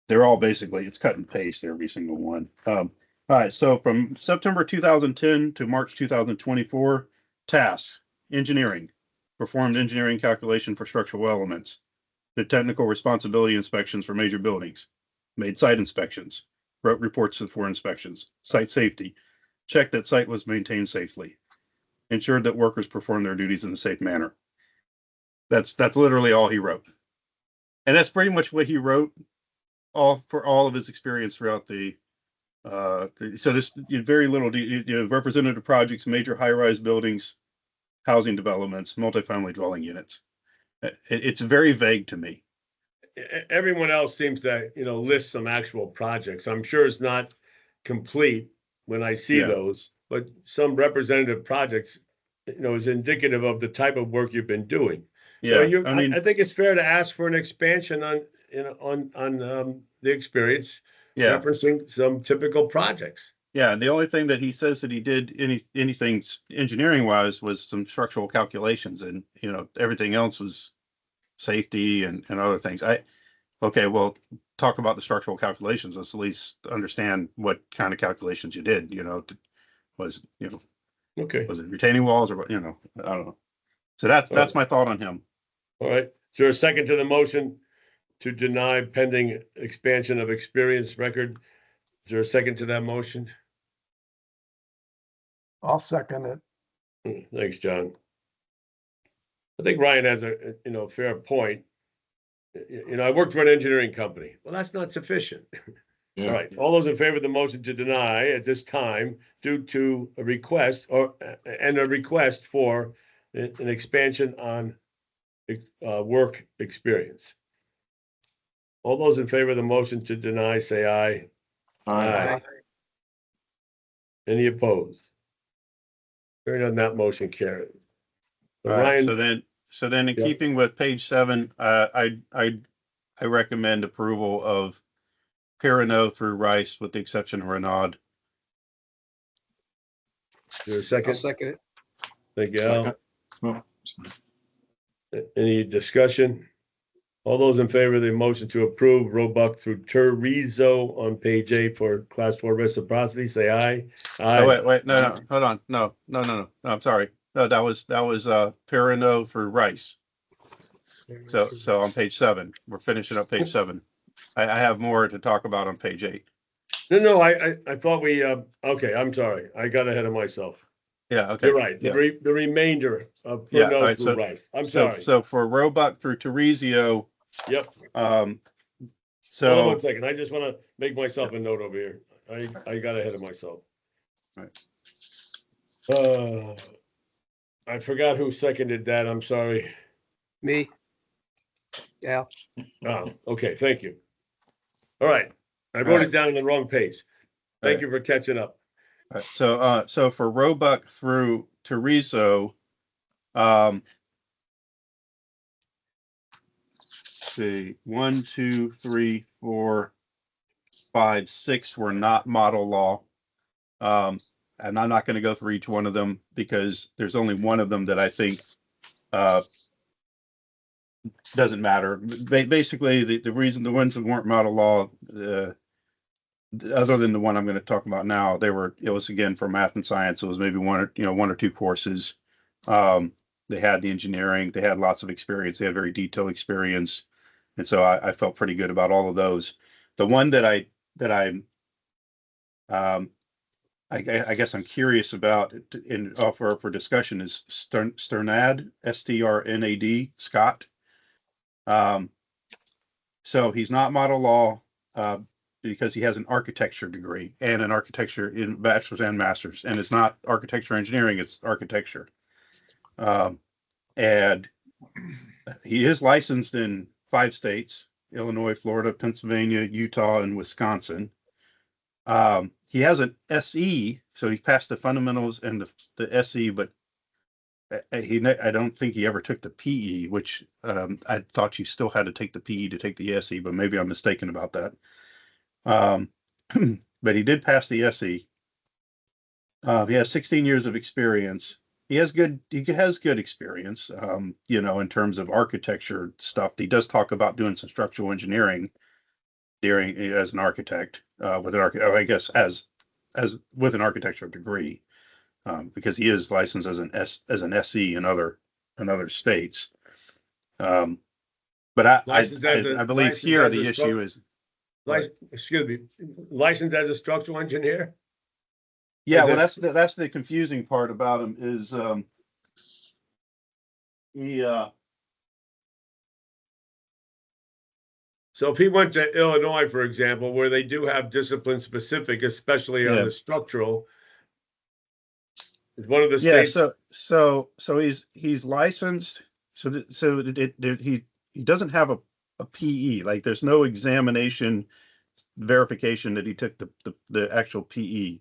Speaker 3: they're all basically, it's cut and paste, every single one. All right, so from September 2010 to March 2024, tasks, engineering, performed engineering calculation for structural elements, did technical responsibility inspections for major buildings, made site inspections, wrote reports for inspections, site safety, checked that site was maintained safely, ensured that workers performed their duties in a safe manner. That's literally all he wrote. And that's pretty much what he wrote for all of his experience throughout so there's very little, representative projects, major high-rise buildings, housing developments, multifamily dwelling units. It's very vague to me.
Speaker 2: Everyone else seems to, list some actual projects. I'm sure it's not complete when I see
Speaker 3: Yeah.
Speaker 2: those, but some representative projects, is indicative of the type of work you've been doing. So
Speaker 3: Yeah, I mean,
Speaker 2: I think it's fair to ask for an expansion on, the experience,
Speaker 3: yeah,
Speaker 2: referencing some typical projects.
Speaker 3: yeah. And the only thing that he says that he did anything engineering wise was some structural calculations, and everything else was safety and other things. Okay, well, talk about the structural calculations. Let's at least understand what kind of calculations you did.
Speaker 2: Okay,
Speaker 3: Was it retaining walls, or I don't know. So that's my thought on him.
Speaker 2: all right. Is there a second to the motion to deny pending expansion of experience record? Is there a second to that motion?
Speaker 4: I'll second it.
Speaker 2: Thanks, John. I think Ryan has a fair point. I worked for an engineering company. Well, that's not sufficient.
Speaker 8: Yeah.
Speaker 2: All right, all those in favor of the motion to deny at this time due to a request and a request for an expansion on work experience. All those in favor of the motion to deny, say aye.
Speaker 8: Aye.
Speaker 2: Any opposed? Hearing none, that motion carried.
Speaker 3: All right,
Speaker 2: Ryan,
Speaker 3: so then in
Speaker 2: Yeah.
Speaker 3: keeping with page 7, I recommend approval of Perrineau through Rice with the exception of Renaud.
Speaker 2: is there a
Speaker 6: I'll
Speaker 2: second?
Speaker 6: second it.
Speaker 2: Thank you, Al.
Speaker 8: Second. Oh,
Speaker 2: Any discussion? All those in favor of the motion to approve Roebuck through Terrizzo on page 8 for class 4 reciprocity, say aye.
Speaker 3: Oh, wait, no, hold on. No, I'm sorry. No, that was Perrineau through Rice. So on page 7, we're finishing up page 7. I have more to talk about on page 8.
Speaker 2: No, I thought we, okay, I'm sorry. I got ahead of myself.
Speaker 3: Yeah, okay.
Speaker 2: You're right.
Speaker 3: Yeah.
Speaker 2: The remainder of
Speaker 3: Yeah, all
Speaker 2: Pernod
Speaker 3: right,
Speaker 2: through Rice. I'm
Speaker 3: so,
Speaker 2: sorry.
Speaker 3: So for Roebuck through Terrizio,
Speaker 2: Yep.
Speaker 3: um,
Speaker 2: Hold on
Speaker 3: so,
Speaker 2: one second. I just want to make myself a note over here. I got ahead of myself.
Speaker 3: Right.
Speaker 2: I forgot who seconded that. I'm sorry.
Speaker 6: Me. Yeah.
Speaker 2: Oh, okay. Thank you. All right. I wrote
Speaker 3: All
Speaker 2: it
Speaker 3: right.
Speaker 2: down on the wrong page. Thank
Speaker 3: Right.
Speaker 2: you for catching up.
Speaker 3: all right, so for Roebuck through Terrizio, see, 1, 2, 3, 4, 5, 6 were not model law. And I'm not going to go through each one of them because there's only one of them that I think doesn't matter. Basically, the reason the ones that weren't model law, other than the one I'm going to talk about now, it was again for math and science. It was maybe one or two courses. They had the engineering, they had lots of experience, they had very detailed experience, and so I felt pretty good about all of those. The one that I guess I'm curious about in offer for discussion is Sternad, Strnad, Scott. So he's not model law because he has an architecture degree and an architecture in bachelor's and master's, and it's not architecture engineering, it's architecture. And he is licensed in 5 states: Illinois, Florida, Pennsylvania, Utah, and Wisconsin. He has an SE, so he passed the fundamentals and the SE, but I don't think he ever took the PE, which I thought you still had to take the PE to take the SE, but maybe I'm mistaken about that. But he did pass the SE. He has 16 years of experience. He has good experience, in terms of architecture stuff. He does talk about doing some structural engineering as an architect, I guess as with an architecture degree, because he is licensed as an SE in other states. But I believe here the issue is,
Speaker 2: excuse me, licensed as a structural engineer.
Speaker 3: Yeah, well, that's the confusing part about him is he.
Speaker 2: So if he went to Illinois, for example, where they do have discipline specific, especially on the structural, is one of the states.
Speaker 3: So he's licensed. He doesn't have a PE. Like there's no examination verification that he took the actual PE,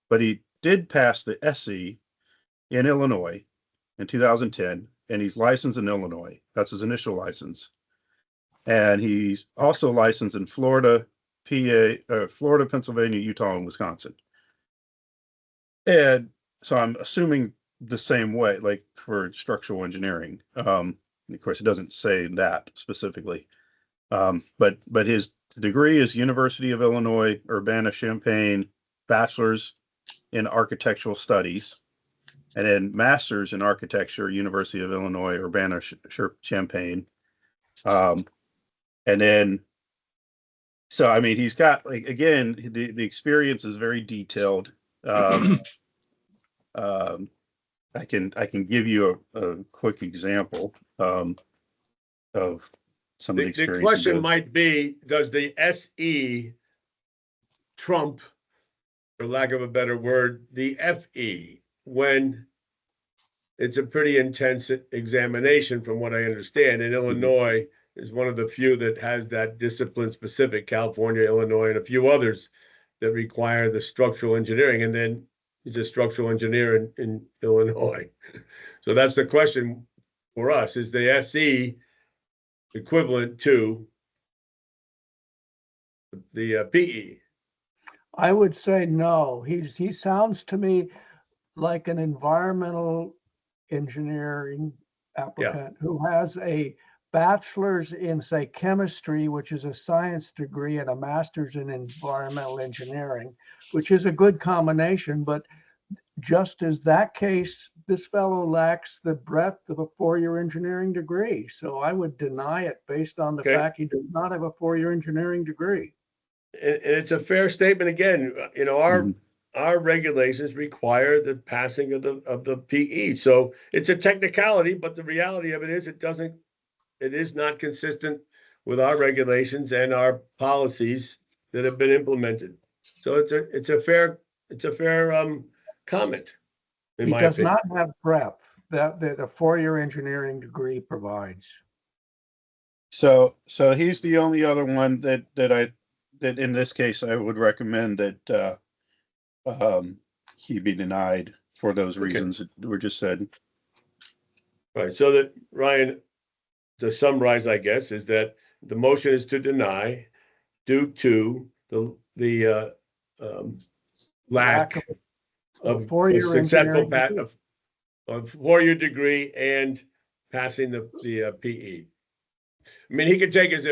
Speaker 3: but he did pass the SE in Illinois in 2010, and he's licensed in Illinois. That's his initial license. And he's also licensed in Florida, Florida, Pennsylvania, Utah, and Wisconsin. And so I'm assuming the same way, like for structural engineering. Of course, it doesn't say that specifically. But his degree is University of Illinois, Urbana-Champaign, bachelor's in architectural studies, and then master's in architecture, University of Illinois, Urbana-Champaign. And then, so I mean, he's got, like, again, the experience is very detailed. I can give you a quick example of some of the experience.
Speaker 2: The question might be, does the SE trump, for lack of a better word, the FE, when it's a pretty intense examination from what I understand, and Illinois is one of the few that has that discipline specific, California, Illinois, and a few others that require the structural engineering. And then he's a structural engineer in Illinois. So that's the question for us. Is the SE equivalent to the PE?
Speaker 4: I would say no. He sounds to me like an environmental engineering applicant who has a bachelor's in, say, chemistry, which is a science degree, and a master's in environmental engineering, which is a good combination. But just as that case, this fellow lacks the breadth of a four-year engineering degree. So I would deny it based on the fact he does not have a four-year engineering degree.
Speaker 2: And it's a fair statement. Again, our regulations require the passing of the PE. So it's a technicality, but the reality of it is it is not consistent with our regulations and our policies that have been implemented. So it's a fair comment.
Speaker 4: He does not have breadth that a four-year engineering degree provides.
Speaker 3: So he's the only other one that in this case I would recommend that he be denied for those reasons that were just said.
Speaker 2: Right. So that, Ryan, to summarize, I guess, is that the motion is to deny due to the lack of successful of four-year degree and passing the PE. I mean, he could take his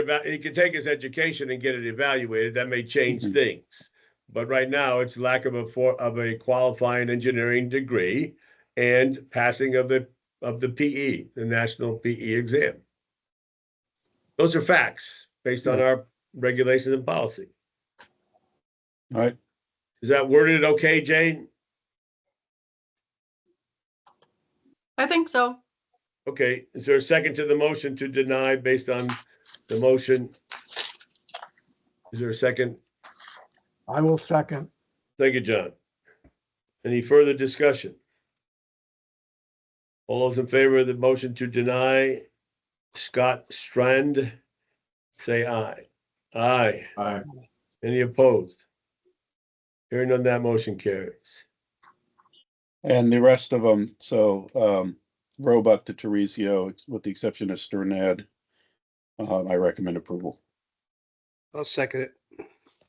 Speaker 2: education and get it evaluated. That may change things, but right now it's lack of a qualifying engineering degree and passing of the PE, the national PE exam. Those are facts based on our regulations and policy.
Speaker 3: All right.
Speaker 2: Is that worded okay, Jane?
Speaker 5: I think so.
Speaker 2: Okay. Is there a second to the motion to deny based on the motion? Is there a second?
Speaker 4: I will second.
Speaker 2: Thank you, John. Any further discussion? All those in favor of the motion to deny Scott Strand, say aye. Aye.
Speaker 8: Aye.
Speaker 2: Any opposed? Hearing none, that motion carries.
Speaker 3: And the rest of them, so Roebuck to Teresio, with the exception of Sternad, I recommend approval.
Speaker 6: I'll second it.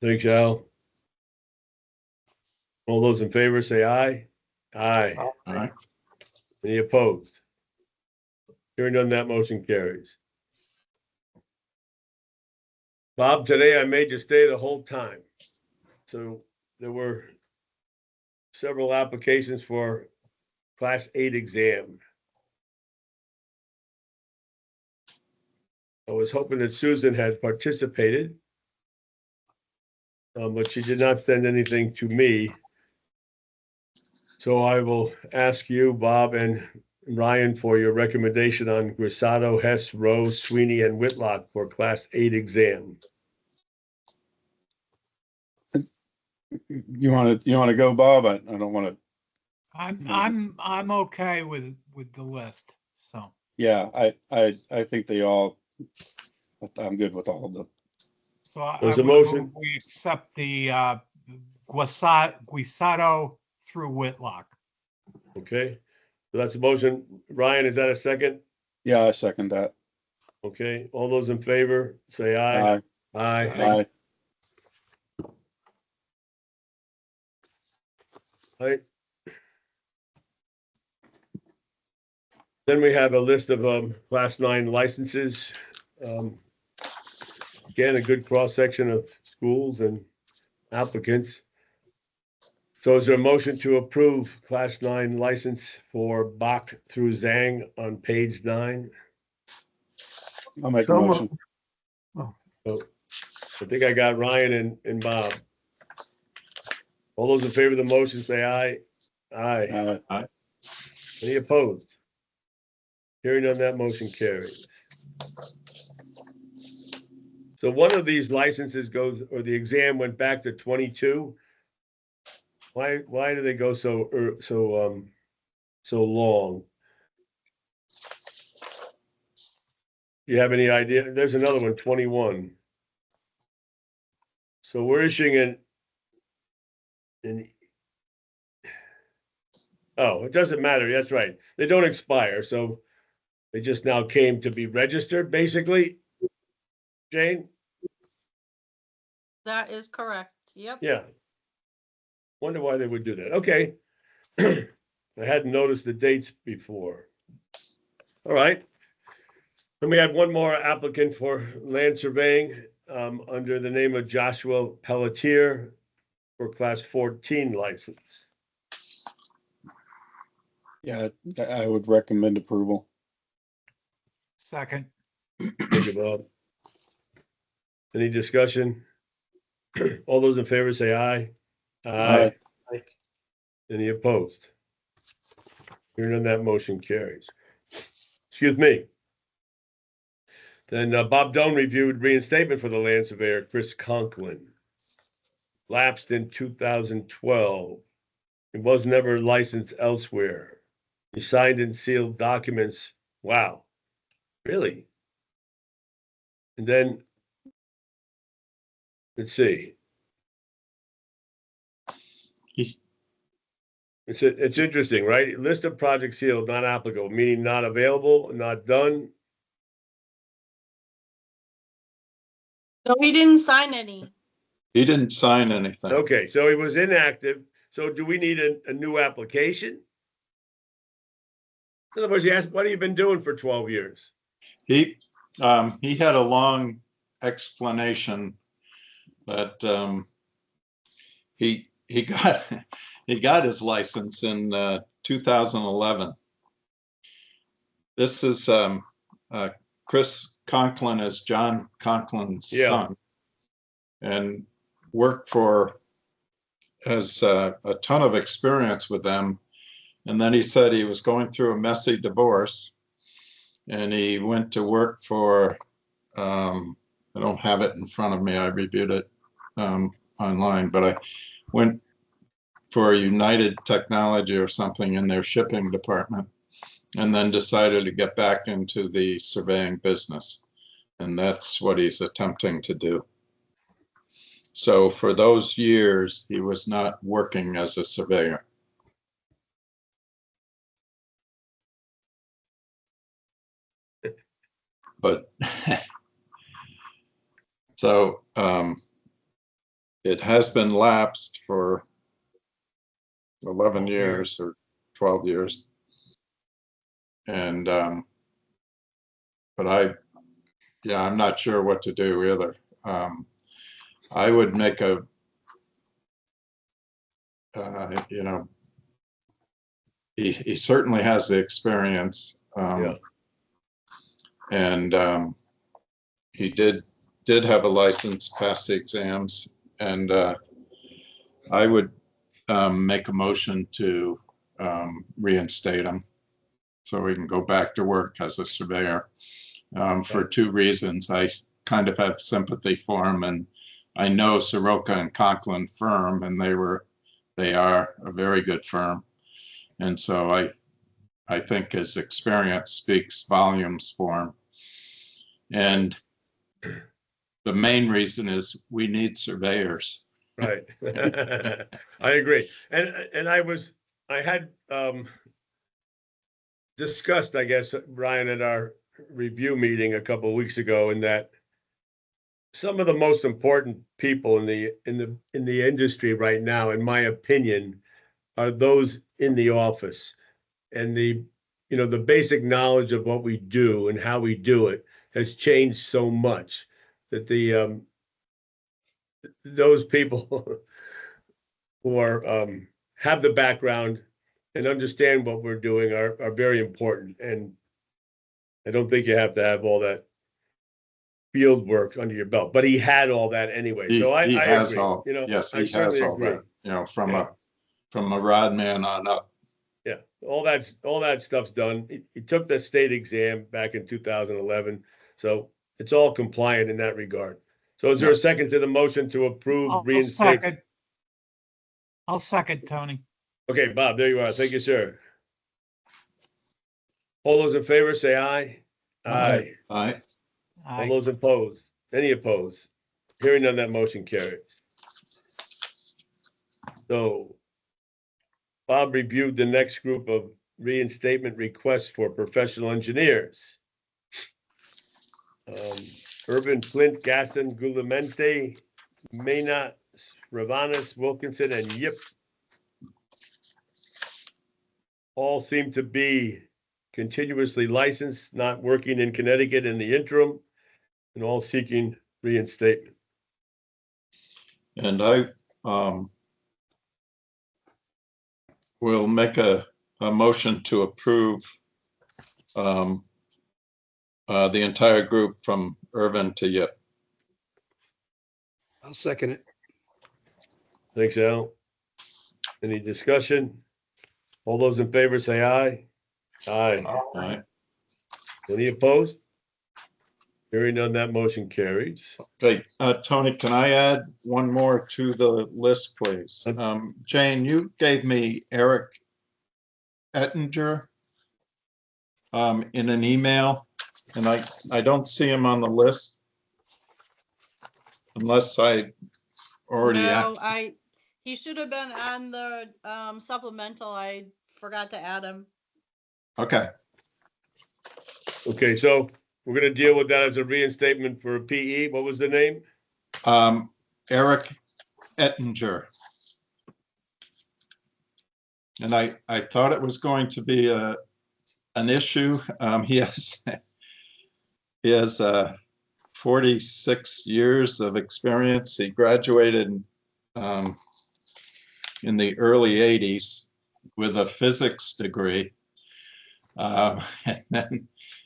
Speaker 2: Thanks, Al. All those in favor say aye. Aye.
Speaker 8: Aye.
Speaker 2: Any opposed? Hearing none, that motion carries. Bob, today I made you stay the whole time. So there were several applications for Class 8 exam. I was hoping that Susan had participated, but she did not send anything to me. So I will ask you, Bob and Ryan, for your recommendation on Grisato, Hess, Rose, Sweeney, and Whitlock for Class 8 exam.
Speaker 3: You want to go, Bob? I don't want to.
Speaker 7: I'm okay with the list. So
Speaker 3: Yeah, I think they all. I'm good with all of them.
Speaker 7: so I
Speaker 2: There's a
Speaker 7: would
Speaker 2: motion.
Speaker 7: move we accept the Guisato through Whitlock.
Speaker 2: Okay, so that's a motion. Ryan, is that a second?
Speaker 3: Yeah, I second that.
Speaker 2: Okay, all those in favor, say aye.
Speaker 3: Aye.
Speaker 2: Aye.
Speaker 3: Aye.
Speaker 2: Aye. Then we have a list of Class 9 licenses. Again, a good cross-section of schools and applicants. So is there a motion to approve Class 9 license for Bach through Zhang on page 9?
Speaker 3: I'll make a
Speaker 4: So
Speaker 3: motion.
Speaker 2: So I think I got Ryan and Bob. All those in favor of the motion say aye. Aye. Any opposed? Hearing none, that motion carries. So one of these licenses goes, or the exam went back to 22. Why do they go so long? You have any idea? There's another one, 21. So we're issuing oh, it doesn't matter. That's right. They don't expire. So they just now came to be registered, basically. Jane?
Speaker 5: That is correct. Yep.
Speaker 2: Yeah. Wonder why they would do that. Okay. I hadn't noticed the dates before. All right. Then we had one more applicant for land surveying under the name of Joshua Pelletier for Class 14 license.
Speaker 3: Yeah, I would recommend approval.
Speaker 7: Second.
Speaker 2: Thank you, Bob. Any discussion? All those in favor say aye.
Speaker 3: Aye.
Speaker 2: Any opposed? Hearing none, that motion carries. Excuse me. Then Bob Doan reviewed reinstatement for the land surveyor, Chris Conklin. Lapsed in 2012. He was never licensed elsewhere. He signed and sealed documents. Wow. Really? And then, let's see. It's interesting, right? List of projects sealed, not applicable, meaning not available, not done.
Speaker 5: So he didn't sign any.
Speaker 8: He didn't sign anything.
Speaker 2: Okay, so he was inactive. So do we need a new application? In other words, he asked, what have you been doing for 12 years?
Speaker 8: He had a long explanation that he got his license in 2011. This is Chris Conklin is John Conklin's son, and has a ton of experience with them. And then he said he was going through a messy divorce, and he went to work for, I don't have it in front of me, I reviewed it online, but I went for United Technology or something in their shipping department, and then decided to get back into the surveying business. And that's what he's attempting to do. So for those years, he was not working as a surveyor. But so it has been lapsed for 11 years or 12 years. And but I'm not sure what to do either. I would make a he certainly has the experience. And he did have a license, passed the exams, and I would make a motion to reinstate him so he can go back to work as a surveyor for two reasons. I kind of have sympathy for him, and I know Soroka and Conklin firm, and they are a very good firm. And so I think his experience speaks volumes for him. And the main reason is we need surveyors.
Speaker 2: Right. I agree. And I had discussed, I guess, Ryan, at our review meeting a couple of weeks ago, in that some of the most important people in the industry right now, in my opinion, are those in the office, and the basic knowledge of what we do and how we do it has changed so much that those people who have the background and understand what we're doing are very important. And I don't think you have to have all that field work under your belt, but he had all that anyway.
Speaker 8: He has
Speaker 2: agree.
Speaker 8: all, yes, he has all that, from a rod man on up.
Speaker 2: Yeah, all that stuff's done. He took the state exam back in 2011, so it's all compliant in that regard. So is there a second to the motion to approve reinstatement?
Speaker 7: I'll second, Tony.
Speaker 2: Okay, Bob, there you are. Thank you, sir. All those in favor say aye.
Speaker 8: Aye.
Speaker 2: All those opposed? Any opposed? Hearing none, that motion carries. So Bob reviewed the next group of reinstatement requests for professional engineers. Urban, Flint, Gaston, Gulamente, Mena, Ravanas, Wilkinson, and Yip all seem to be continuously licensed, not working in Connecticut in the interim, and all seeking reinstatement.
Speaker 8: And I will make a motion to approve the entire group from Irvin to Yip.
Speaker 6: I'll second it.
Speaker 2: Thanks, Al. Any discussion? All those in favor say aye.
Speaker 8: Aye.
Speaker 2: Any opposed? Hearing none, that motion carries.
Speaker 8: Okay, Tony, can I add one more to the list, please? Jane, you gave me Eric Ettinger in an email, and I don't see him on the list unless I already
Speaker 5: No, he should have been on the supplemental. I forgot to add him.
Speaker 8: Okay.
Speaker 2: Okay, so we're gonna deal with that as a reinstatement for a PE. What was the name?
Speaker 8: Eric Ettinger. And I thought it was going to be an issue. He has 46 years of experience. He graduated in the early 80s with a physics degree, and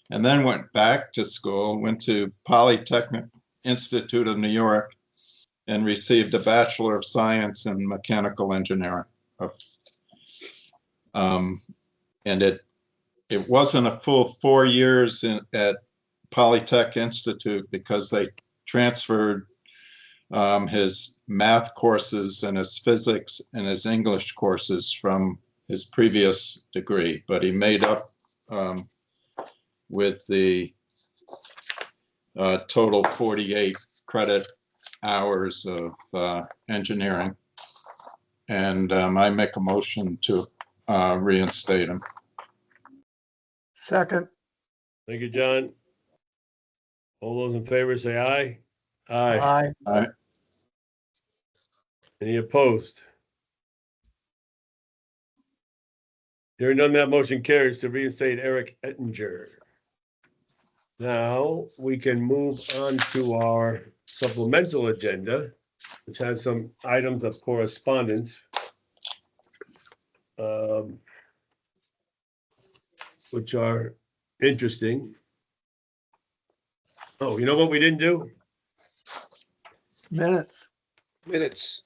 Speaker 8: then went back to school, went to Polytechnic Institute of New York, and received a Bachelor of Science in Mechanical Engineering. And it wasn't a full 4 years at Polytech Institute because they transferred his math courses and his physics and his English courses from his previous degree, but he made up with the total 48 credit hours of engineering. And I make a motion to reinstate him.
Speaker 4: Second,
Speaker 2: Thank you, John. All those in favor say aye.
Speaker 4: aye.
Speaker 2: Any opposed? Hearing none, that motion carries to reinstate Eric Ettinger. Now we can move on to our supplemental agenda, which has some items of correspondence. Which are interesting. Oh, you know what we didn't do?
Speaker 4: Minutes.
Speaker 6: Minutes.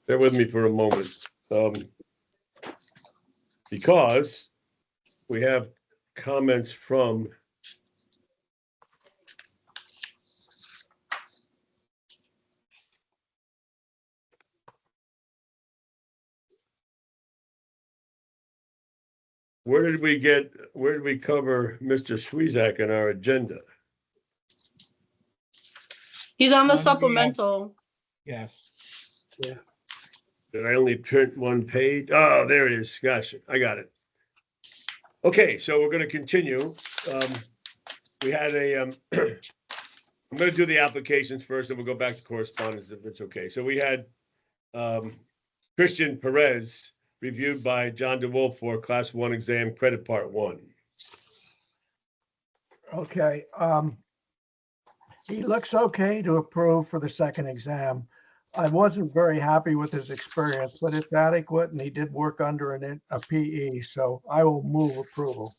Speaker 2: Bear with me for a moment. Because we have comments from where did we cover Mr. Swezak in our agenda?
Speaker 5: He's on the
Speaker 7: Yeah.
Speaker 5: supplemental.
Speaker 7: Yes.
Speaker 6: Yeah.
Speaker 2: Did I only print one page? Oh, there it is. Gosh, I got it. Okay, so we're going to continue. We had a, I'm going to do the applications first, and we'll go back to correspondence if it's okay. So we had Christian Perez reviewed by John DeWolf for Class 1 exam, credit part 1.
Speaker 4: Okay, he looks okay to approve for the second exam. I wasn't very happy with his experience, but it's adequate and he did work under a PE, so I will move approval.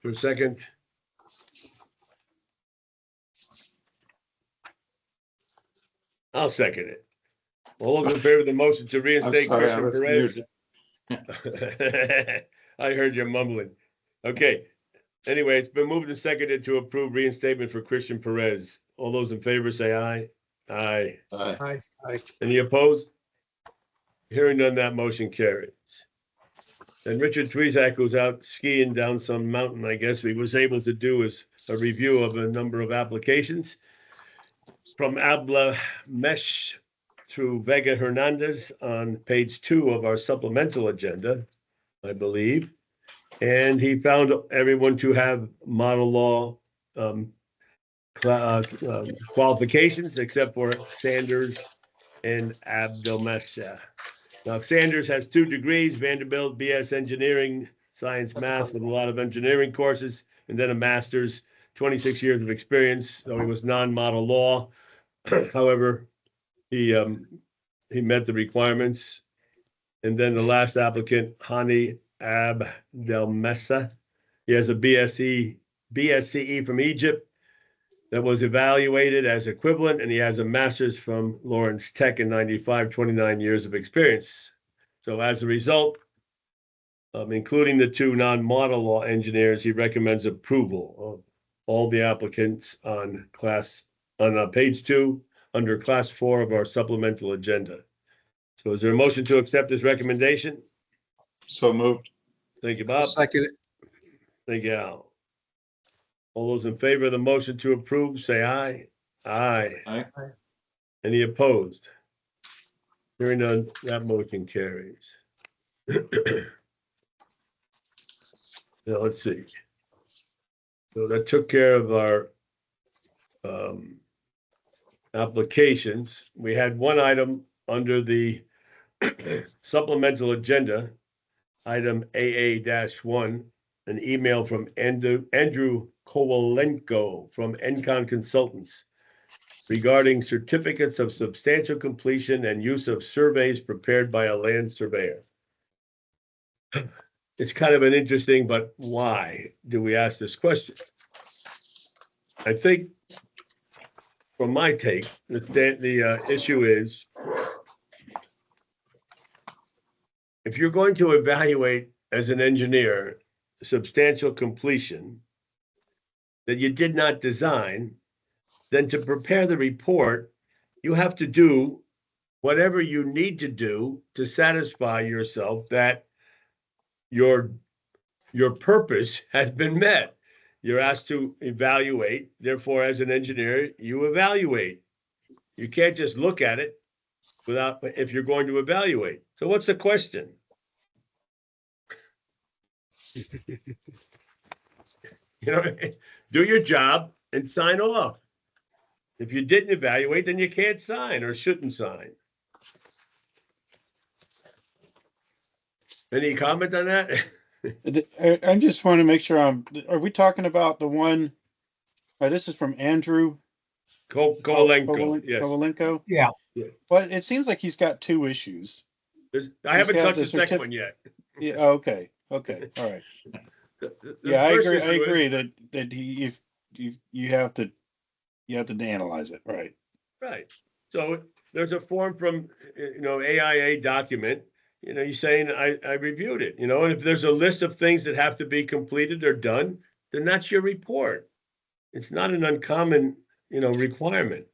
Speaker 2: For a second. I'll second it. All those in favor of the motion to
Speaker 8: I'm
Speaker 2: reinstate
Speaker 8: sorry, I
Speaker 2: Christian
Speaker 8: was
Speaker 2: Perez?
Speaker 8: muted.
Speaker 2: I heard you mumbling. Okay. Anyway, it's been moved and seconded to approve reinstatement for Christian Perez. All those in favor say aye. Aye.
Speaker 8: Aye.
Speaker 2: Any opposed? Hearing none, that motion carries. And Richard Twizak, who's out skiing down some mountain, I guess, he was able to do is a review of a number of applications from Abla Mesh through Vega Hernandez on page 2 of our supplemental agenda, I believe. And he found everyone to have model law qualifications except for Sanders and Abdelmesha. Now, Sanders has 2 degrees, Vanderbilt, BS Engineering, Science, Math, with a lot of engineering courses, and then a master's, 26 years of experience. So he was non-model law. However, he met the requirements. And then the last applicant, Hani Abdelmessa, he has a BSCE from Egypt that was evaluated as equivalent, and he has a master's from Lawrence Tech in 95, 29 years of experience. So as a result, including the 2 non-model law engineers, he recommends approval of all the applicants on page 2 under class 4 of our supplemental agenda. So is there a motion to accept this recommendation?
Speaker 8: So moved.
Speaker 2: Thank you,
Speaker 6: I'll
Speaker 2: Bob.
Speaker 6: second it.
Speaker 2: Thank you, Al. All those in favor of the motion to approve, say aye. Aye.
Speaker 8: Aye.
Speaker 2: Any opposed? Hearing none, that motion carries. Now, let's see. So that took care of our applications. We had one item under the supplemental agenda, item AA-1, an email from Andrew Kowalenko from Encon Consultants regarding certificates of substantial completion and use of surveys prepared by a land surveyor. It's kind of an interesting, but why do we ask this question? I think, from my take, the issue is, if you're going to evaluate as an engineer substantial completion that you did not design, then to prepare the report, you have to do whatever you need to do to satisfy yourself that your your purpose has been met. You're asked to evaluate. Therefore, as an engineer, you evaluate. You can't just look at it without, if you're going to evaluate. So what's the question? You know, do your job and sign off. If you didn't evaluate, then you can't sign or shouldn't sign. Any comment on that?
Speaker 3: I just want to make sure are we talking about the one, this is from Andrew
Speaker 2: Kovalenko, yes.
Speaker 3: Kovalenko?
Speaker 7: Yeah.
Speaker 3: Well, it seems like he's got two issues.
Speaker 2: I haven't
Speaker 3: got
Speaker 2: touched
Speaker 3: the
Speaker 2: the second one yet.
Speaker 3: Yeah, okay, all right. Yeah, I agree that you have to analyze it, right?
Speaker 2: Right. So there's a form from, AIA document, you're saying I reviewed it, and if there's a list of things that have to be completed or done, then that's your report. It's not an uncommon, requirement.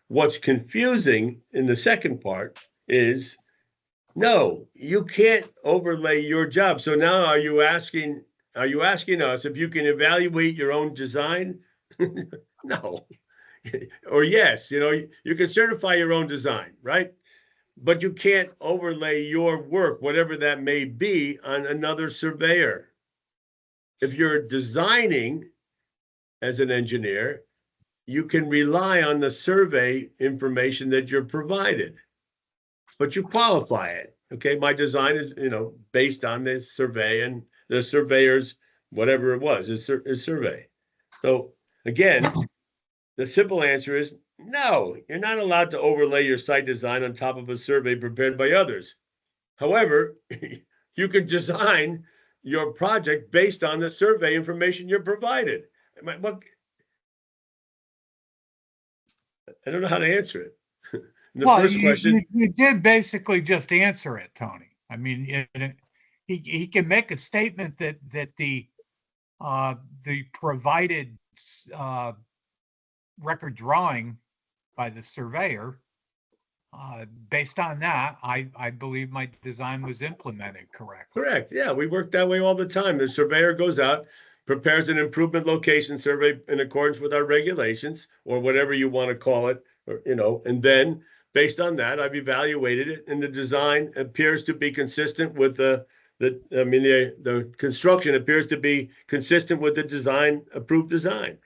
Speaker 2: What's confusing in the second part is, no, you can't overlay your job. So now are you asking us if you can evaluate your own design? No. Or yes, you can certify your own design, right? But you can't overlay your work, whatever that may be, on another surveyor. If you're designing as an engineer, you can rely on the survey information that you're provided, but you qualify it. Okay, my design is, based on this survey and the surveyor's, whatever it was, is survey. So again, the simple answer is no, you're not allowed to overlay your site design on top of a survey prepared by others. However, you can design your project based on the survey information you're provided. I don't know how to answer it. The first question.
Speaker 7: You did basically just answer it, Tony. I mean, he can make a statement that the provided record drawing by the surveyor, based on that, I believe my design was implemented correctly.
Speaker 2: Correct. Yeah, we work that way all the time. The surveyor goes out, prepares an improvement location survey in accordance with our regulations, or whatever you want to call it, or, and then based on that, I've evaluated it, and the design appears to be consistent with the construction appears to be consistent with the approved design.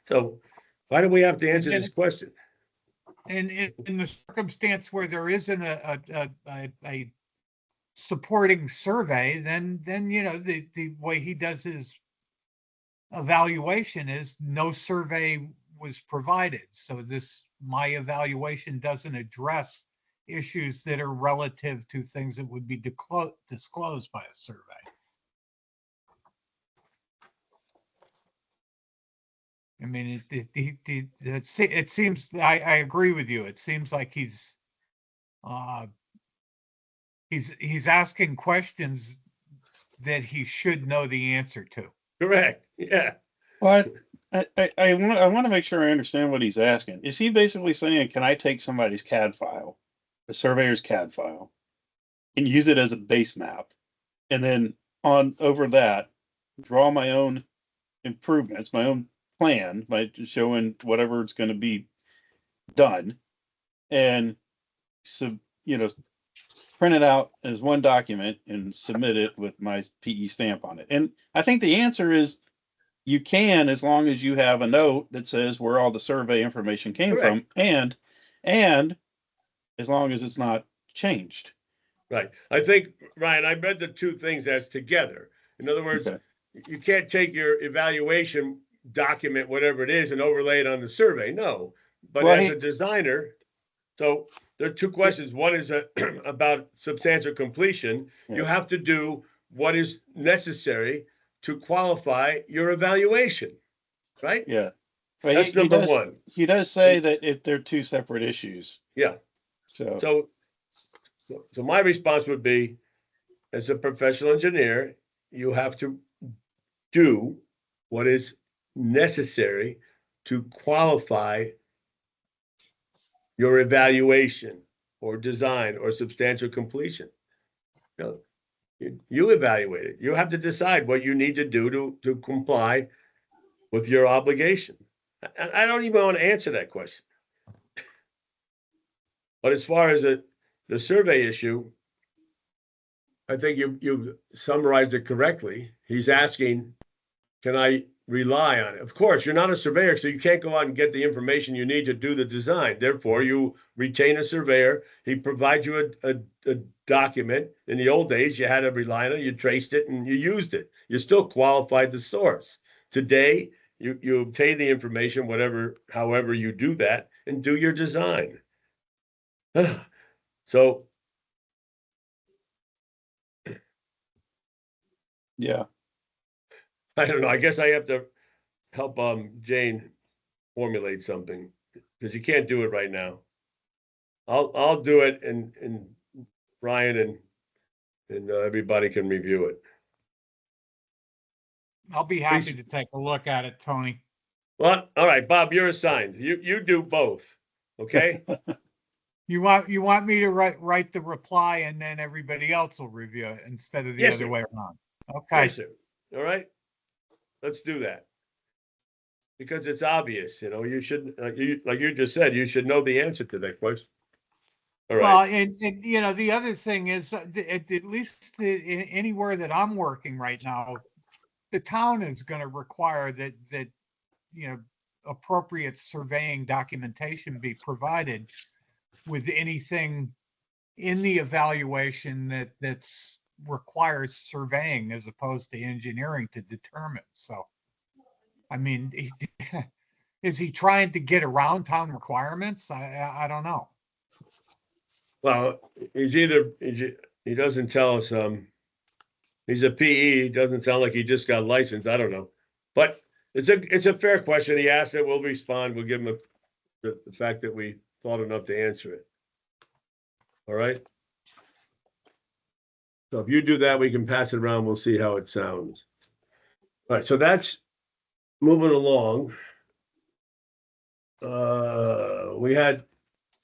Speaker 2: So why do we have to answer this question?
Speaker 7: And in the circumstance where there isn't a supporting survey, then the way he does his evaluation is no survey was provided. So my evaluation doesn't address issues that are relative to things that would be disclosed by a survey. I mean, it seems, I agree with you. It seems like he's asking questions that he should know the answer to.
Speaker 2: Correct. Yeah.
Speaker 3: Well, I want to make sure I understand what he's asking. Is he basically saying, can I take somebody's CAD file, a surveyor's CAD file, and use it as a base map, and then over that, draw my own improvements, my own plan by showing whatever it's going to be done, and print it out as one document and submit it with my PE stamp on it? And I think the answer is you can, as long as you have a note that says where all the survey information came
Speaker 2: Correct.
Speaker 3: from, and as long as it's not changed.
Speaker 2: Right. I think, Ryan, I read the two things as together. In other words,
Speaker 3: Okay.
Speaker 2: You can't take your evaluation document, whatever it is, and overlay it on the survey. No. But as a designer, so there are two questions. One is about substantial completion.
Speaker 3: Yeah.
Speaker 2: You have to do what is necessary to qualify your evaluation, right?
Speaker 3: Yeah.
Speaker 2: But that's number one.
Speaker 3: He does say that if they're two separate issues.
Speaker 2: Yeah. So my response would be, as a professional engineer, you have to do what is necessary to qualify your evaluation or design or substantial completion. You evaluate it. You have to decide what you need to do to comply with your obligation. I don't even want to answer that question. But as far as the survey issue, I think you've summarized it correctly. He's asking, can I rely on it? Of course, you're not a surveyor, so you can't go out and get the information you need to do the design. Therefore, you retain a surveyor. He provides you a document. In the old days, you had to rely on it, you traced it, and you used it. You still qualified the source. Today, you obtain the information, however you do that, and do your design. So,
Speaker 3: Yeah.
Speaker 2: I don't know. I guess I have to help Jane formulate something because you can't do it right now. I'll do it, and Brian and everybody can review it.
Speaker 7: I'll be happy to take a look at it, Tony.
Speaker 2: Well, all right, Bob, you're assigned. You do both. Okay.
Speaker 7: You want me to write the reply and then everybody else will review it instead of the
Speaker 2: Yes,
Speaker 7: other
Speaker 2: sir.
Speaker 7: way around. Okay.
Speaker 2: Yes, sir. All right. Let's do that. Because it's obvious, you should, like you just said, you should know the answer to that question. All right.
Speaker 7: Well, and the other thing is, at least anywhere that I'm working right now, the town is going to require that appropriate surveying documentation be provided with anything in the evaluation that's requires surveying as opposed to engineering to determine. So, I mean, is he trying to get around town requirements? I don't know.
Speaker 2: Well, he doesn't tell us, he's a PE, doesn't sound like he just got licensed, I don't know. But it's a fair question, he asked it, we'll respond, we'll give him the fact that we thought enough to answer it. All right? So if you do that, we can pass it around, we'll see how it sounds. All right, so that's moving along. We had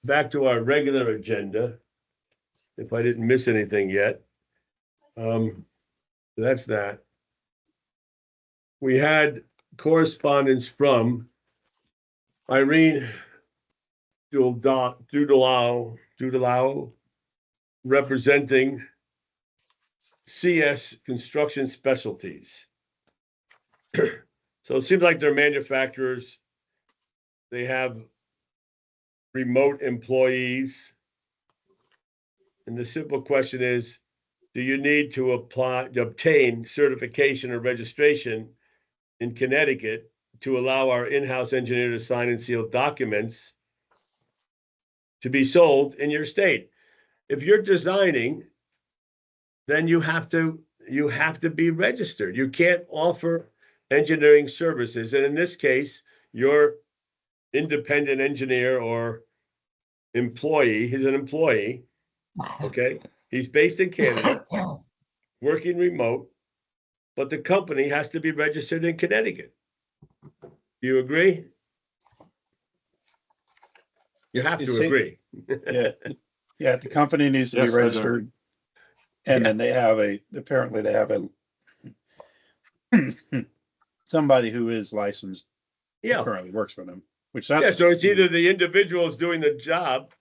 Speaker 2: back to our regular agenda, if I didn't miss anything yet. That's that. We had correspondence from Irene Dudelau, representing CS Construction Specialties. So it seems like they're manufacturers. They have remote employees. And the simple question is, do you need to obtain certification or registration in Connecticut to allow our in-house engineer to sign and seal documents to be sold in your state? If you're designing, then you have to be registered. You can't offer engineering services. And in this case, your independent engineer or employee, he's an employee, okay? He's based in Canada, working remote, but the company has to be registered in Connecticut. Do you agree? You have to agree.
Speaker 3: Yeah, the company needs to
Speaker 8: Yes,
Speaker 3: be
Speaker 8: I do.
Speaker 3: registered. And then apparently they have a somebody who is licensed
Speaker 2: Yeah.
Speaker 3: currently works for them, which
Speaker 2: Yeah, so it's either the individual is doing the job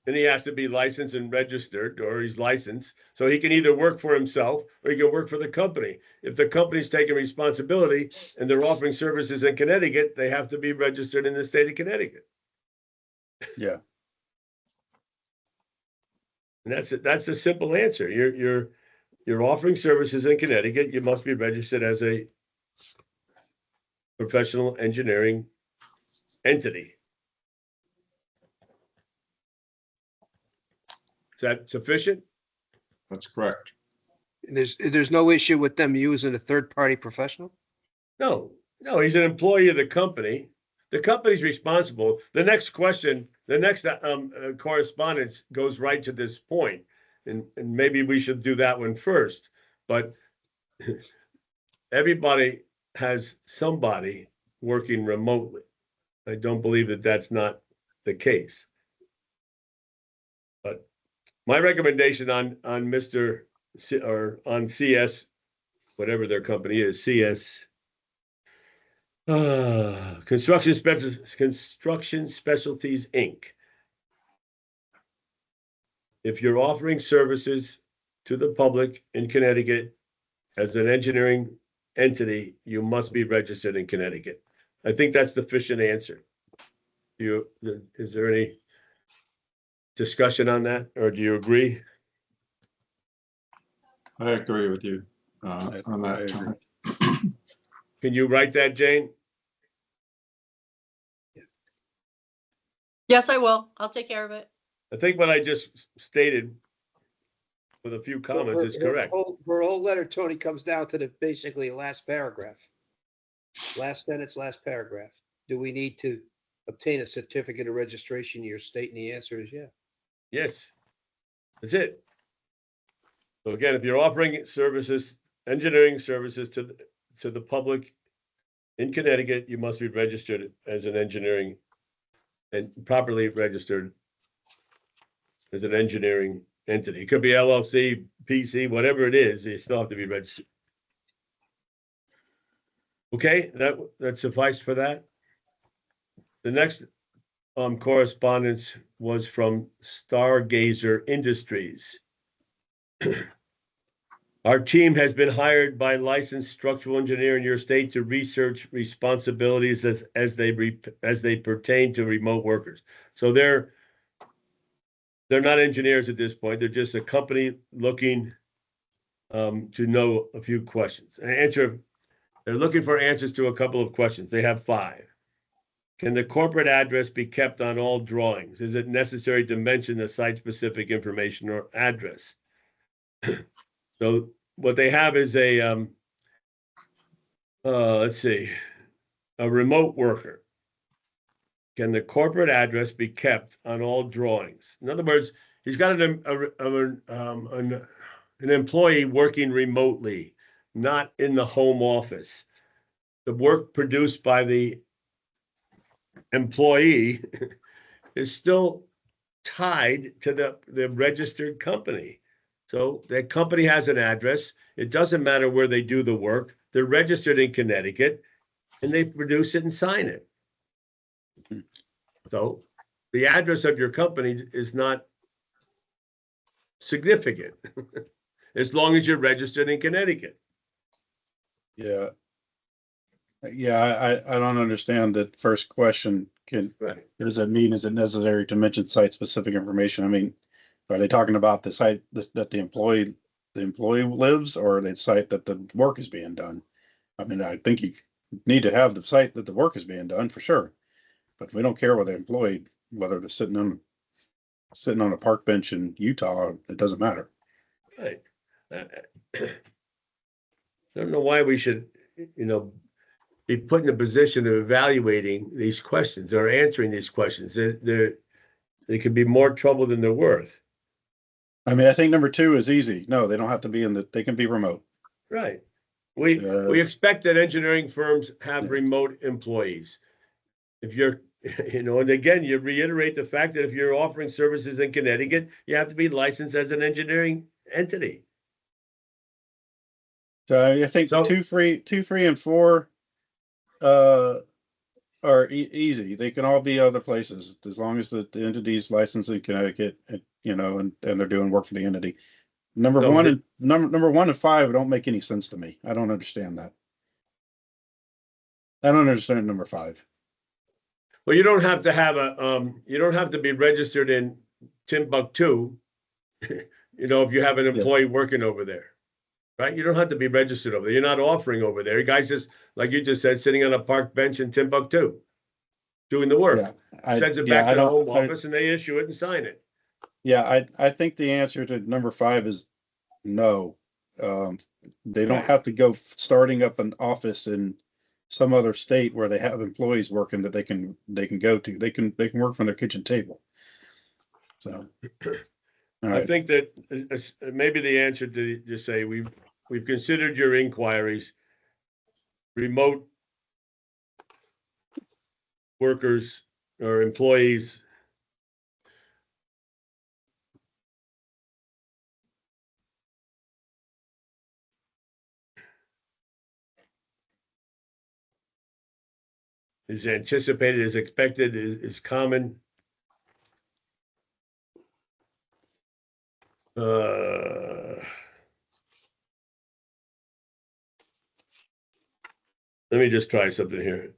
Speaker 2: and he has to be licensed and registered, or he's licensed. So he can either work for himself or he can work for the company. If the company's taking responsibility and they're offering services in Connecticut, they have to be registered in the state of Connecticut.
Speaker 3: Yeah.
Speaker 2: And that's a simple answer. You're offering services in Connecticut, you must be registered as a professional engineering entity. Is that sufficient?
Speaker 8: That's correct.
Speaker 6: There's no issue with them using a third-party professional?
Speaker 2: No, he's an employee of the company. The company's responsible. The next question, the next correspondence goes right to this point, and maybe we should do that one first. But everybody has somebody working remotely. I don't believe that that's not the case. But my recommendation on Mr. or on CS, whatever their company is, CS. Construction Specialties, Inc. If you're offering services to the public in Connecticut as an engineering entity, you must be registered in Connecticut. I think that's the sufficient answer. Is there any discussion on that, or do you agree?
Speaker 8: I agree with you on
Speaker 3: I
Speaker 8: that.
Speaker 3: agree.
Speaker 8: Tom.
Speaker 2: Can you write that, Jane?
Speaker 5: Yes, I will. I'll take care of it.
Speaker 2: I think what I just stated with a few comments is correct.
Speaker 6: Her whole letter, Tony, comes down to the basically last paragraph. Last sentence, last paragraph. Do we need to obtain a certificate of registration in your state? And the answer is yeah.
Speaker 2: Yes, that's it. So again, if you're offering services, engineering services to the public in Connecticut, you must be registered as an engineering and properly registered as an engineering entity. It could be LLC, PC, whatever it is, you still have to be registered. Okay, that suffice for that. The next correspondence was from Stargazer Industries. Our team has been hired by licensed structural engineer in your state to research responsibilities as they pertain to remote workers. So they're not engineers at this point. They're just a company looking to know a few questions. They're looking for answers to a couple of questions. They have 5. Can the corporate address be kept on all drawings? Is it necessary to mention the site-specific information or address? So what they have is a, let's see, a remote worker. Can the corporate address be kept on all drawings? In other words, he's got an employee working remotely, not in the home office. The work produced by the employee is still tied to the registered company. So that company has an address. It doesn't matter where they do the work. They're registered in Connecticut and they produce it and sign it. So the address of your company is not significant as long as you're registered in Connecticut.
Speaker 3: Yeah. Yeah, I don't understand that first question. What does that mean? Is it necessary to mention site-specific information? I mean, are they talking about the site that the employee lives, or the site that the work is being done? I mean, I think you need to have the site that the work is being done for sure. But we don't care whether they're employed, whether they're sitting on a park bench in Utah, it doesn't matter.
Speaker 2: Right. I don't know why we should, be put in a position of evaluating these questions or answering these questions. They could be more trouble than they're worth.
Speaker 3: I mean, I think number 2 is easy. No, they don't have to be they can be remote.
Speaker 2: Right. We expect that engineering firms have remote employees. If you're, and again, you reiterate the fact that if you're offering services in Connecticut, you have to be licensed as an engineering entity.
Speaker 3: So I think 2, 3, and 4 are easy. They can all be other places as long as the entity's licensed in Connecticut, and they're doing work for the entity. Number 1 and 5 don't make any sense to me. I don't understand that. I don't understand number 5.
Speaker 2: Well, you don't have to you don't have to be registered in Timbuktu, if you have an employee working over there, right? You don't have to be registered over there. You're not offering over there. You guys just, like you just said, sitting on a park bench in Timbuktu, doing the work. Sends it back to the home office and they issue it and sign it.
Speaker 3: Yeah, I think the answer to number 5 is no. They don't have to go starting up an office in some other state where they have employees working that they can go to. They can work from their kitchen table. So
Speaker 2: I think that maybe the answer to just say we've considered your inquiries. Remote workers or employees is anticipated, is expected, is common. Let me just try something here.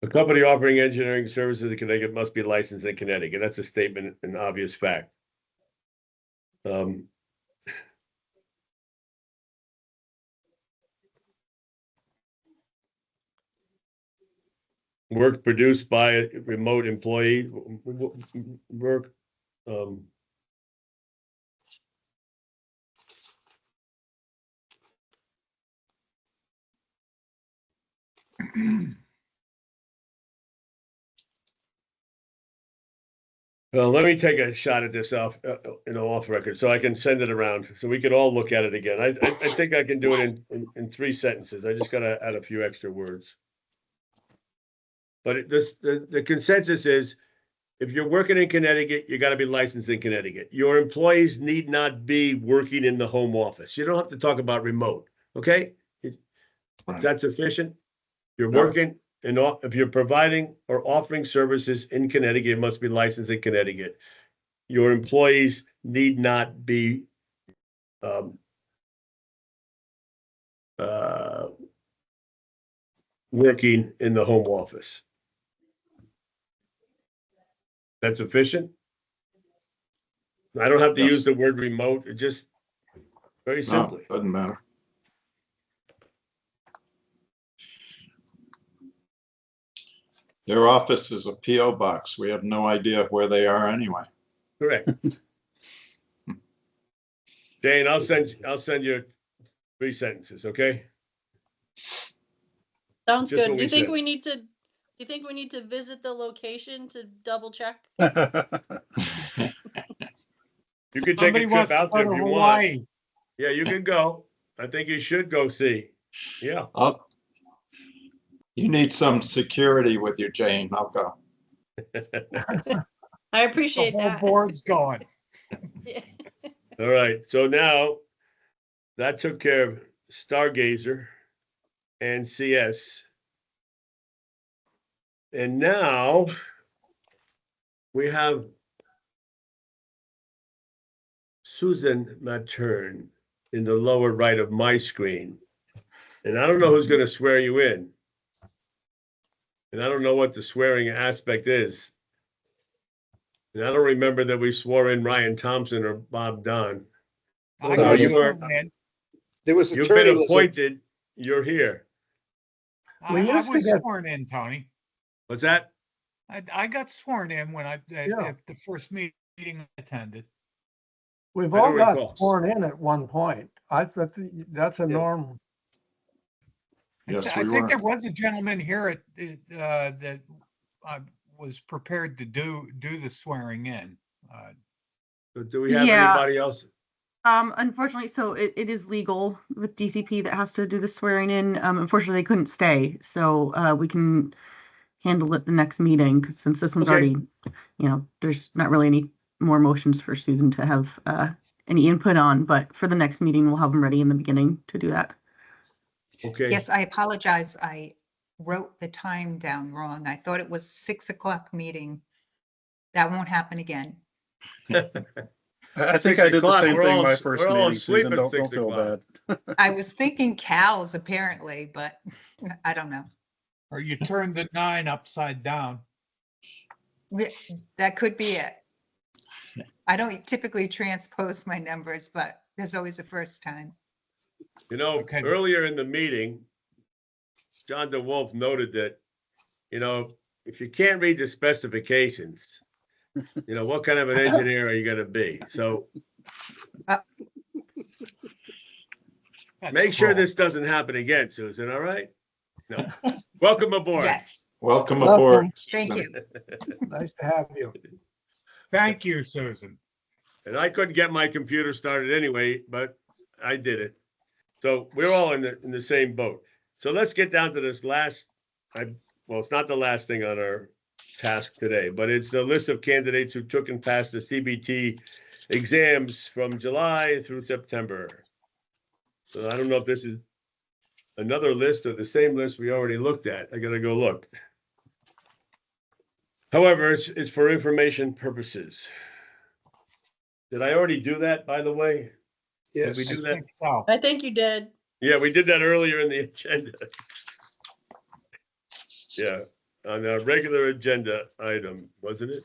Speaker 2: A company offering engineering services in Connecticut must be licensed in Connecticut. That's a statement, an obvious fact. Work produced by a remote employee, work, well, let me take a shot at this off record, so I can send it around, so we can all look at it again. I think I can do it in 3 sentences. I just gotta add a few extra words. But the consensus is, if you're working in Connecticut, you gotta be licensed in Connecticut. Your employees need not be working in the home office. You don't have to talk about remote, okay? Is that sufficient? You're working, and if you're providing or offering services in Connecticut, it must be licensed in Connecticut. Your employees need not be working in the home office. That's sufficient? I don't have to use the word remote, it just very simply.
Speaker 8: No, doesn't matter. Their office is a PO box. We have no idea where they are anyway.
Speaker 2: Correct. Jane, I'll send you 3 sentences, okay?
Speaker 5: Sounds
Speaker 2: Just
Speaker 5: good.
Speaker 2: what
Speaker 5: Do you
Speaker 2: we
Speaker 5: think
Speaker 2: said.
Speaker 5: we need to, do you think we need to visit the location to double check?
Speaker 2: You could take
Speaker 7: Somebody
Speaker 2: a trip
Speaker 7: wants to
Speaker 2: out
Speaker 7: go
Speaker 2: there
Speaker 7: to
Speaker 2: if you want.
Speaker 7: Hawaii.
Speaker 2: Yeah, you can go. I think you should go see. Yeah.
Speaker 8: You need some security with you, Jane. I'll go.
Speaker 5: I
Speaker 7: The
Speaker 5: appreciate
Speaker 7: whole
Speaker 5: that.
Speaker 7: board's going.
Speaker 5: Yeah.
Speaker 2: All right, so now that took care of Stargazer and CS. And now we have Susan Matern in the lower right of my screen. And I don't know who's going to swear you in. And I don't know what the swearing aspect is. And I don't remember that we swore in Ryan Thompson or Bob Don.
Speaker 7: I
Speaker 6: No,
Speaker 7: got
Speaker 6: you
Speaker 7: sworn in.
Speaker 6: There was
Speaker 2: You've been
Speaker 6: attorney.
Speaker 2: appointed. You're here.
Speaker 4: We
Speaker 7: I
Speaker 4: used to
Speaker 7: was
Speaker 4: get-
Speaker 7: sworn in, Tony.
Speaker 2: What's that?
Speaker 7: I got sworn in when
Speaker 4: Yeah.
Speaker 7: at the first meeting I attended.
Speaker 4: We've
Speaker 2: I
Speaker 4: all
Speaker 2: don't
Speaker 4: got
Speaker 2: recall.
Speaker 4: sworn in at one point. That's a norm.
Speaker 8: Yes,
Speaker 7: I
Speaker 8: we
Speaker 7: think
Speaker 8: were.
Speaker 7: there was a gentleman here that was prepared to do the swearing in.
Speaker 2: So do we have
Speaker 9: Yeah.
Speaker 2: anybody else?
Speaker 9: Unfortunately, so it is legal with DCP that has to do the swearing in. Unfortunately, they couldn't stay, so we can handle it the next meeting, because since this one's
Speaker 2: Okay.
Speaker 9: already, there's not really any more motions for Susan to have any input on, but for the next meeting, we'll have them ready in the beginning to do that.
Speaker 2: Okay.
Speaker 10: Yes, I apologize. I wrote the time down wrong. I thought it was 6 o'clock meeting. That won't happen again.
Speaker 3: I think
Speaker 2: 6
Speaker 3: I did the
Speaker 2: o'clock,
Speaker 3: same
Speaker 2: we're
Speaker 3: thing
Speaker 2: all-
Speaker 3: my first
Speaker 2: we're all
Speaker 3: meeting,
Speaker 2: asleep
Speaker 3: Susan.
Speaker 2: at
Speaker 3: Don't
Speaker 2: 6
Speaker 3: feel
Speaker 2: o'clock.
Speaker 3: bad.
Speaker 10: I was thinking cows apparently, but I don't know.
Speaker 7: Or you turned the 9 upside down.
Speaker 10: That could be it. I don't typically transpose my numbers, but there's always a first time.
Speaker 2: You know,
Speaker 7: Okay.
Speaker 2: earlier in the meeting, John DeWolf noted that, if you can't read the specifications, what kind of an engineer are you gonna be? So
Speaker 7: That's
Speaker 2: make sure
Speaker 7: cruel.
Speaker 2: this doesn't happen again, Susan, all right? No. Welcome aboard.
Speaker 10: Yes,
Speaker 8: Welcome
Speaker 4: Welcome.
Speaker 8: aboard.
Speaker 10: thank
Speaker 8: Susan.
Speaker 10: you.
Speaker 4: Nice to have you.
Speaker 7: Thank you, Susan.
Speaker 2: And I couldn't get my computer started anyway, but I did it. So we're all in the same boat. So let's get down to this last, well, it's not the last thing on our task today, but it's the list of candidates who took and passed the CBT exams from July through September. So I don't know if this is another list or the same list we already looked at. I gotta go look. However, it's for information purposes. Did I already do that, by the way? Did
Speaker 6: Yes.
Speaker 2: we
Speaker 7: I
Speaker 2: do that?
Speaker 7: think so.
Speaker 5: I think you did.
Speaker 2: Yeah, we did that earlier in the agenda. Yeah, on a regular agenda item, wasn't it?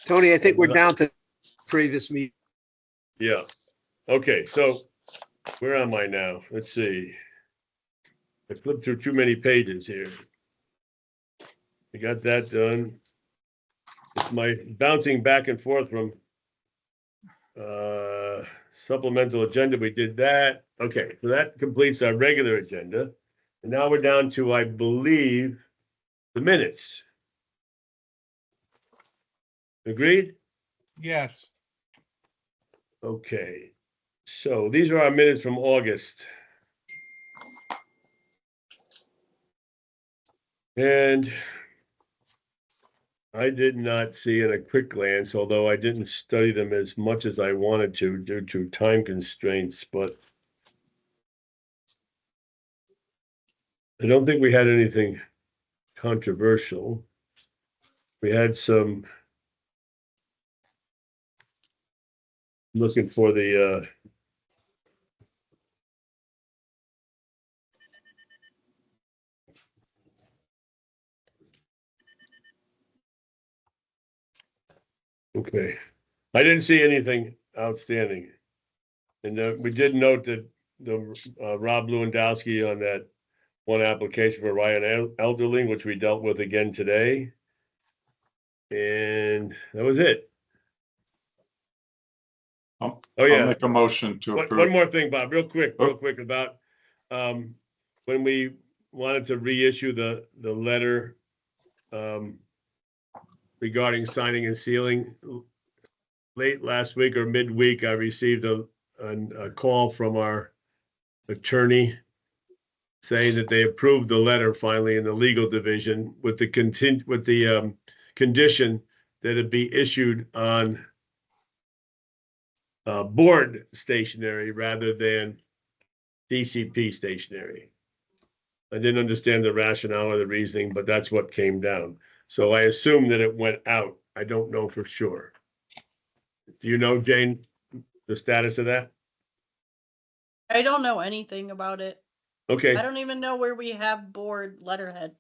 Speaker 6: Tony, I think we're down to previous meeting.
Speaker 2: Yeah. Okay, so where am I now? Let's see. I flipped through too many pages here. I got that done. It's my bouncing back and forth from supplemental agenda. We did that. Okay, so that completes our regular agenda. And now we're down to, I believe, the minutes. Agreed?
Speaker 7: Yes.
Speaker 2: Okay. So these are our minutes from August. And I did not see in a quick glance, although I didn't study them as much as I wanted to due to time constraints, but I don't think we had anything controversial. We had some, looking for the okay. I didn't see anything outstanding. And we did note that the Rob Lewandowski on that one application for Ryan Elderling, which we dealt with again today. And that was it.
Speaker 8: I'll
Speaker 2: yeah.
Speaker 8: make a motion to
Speaker 2: One
Speaker 8: approve.
Speaker 2: more thing, Bob, real quick
Speaker 8: Oh.
Speaker 2: about when we wanted to reissue the letter regarding signing and sealing. Late last week or midweek, I received a call from our attorney saying that they approved the letter finally in the legal division with the condition that it be issued on board stationery rather than DCP stationery. I didn't understand the rationale or the reasoning, but that's what came down. So I assume that it went out. I don't know for sure. Do you know, Jane, the status of that?
Speaker 5: I don't know anything about it.
Speaker 2: Okay.
Speaker 5: I don't even know where we have board letterhead.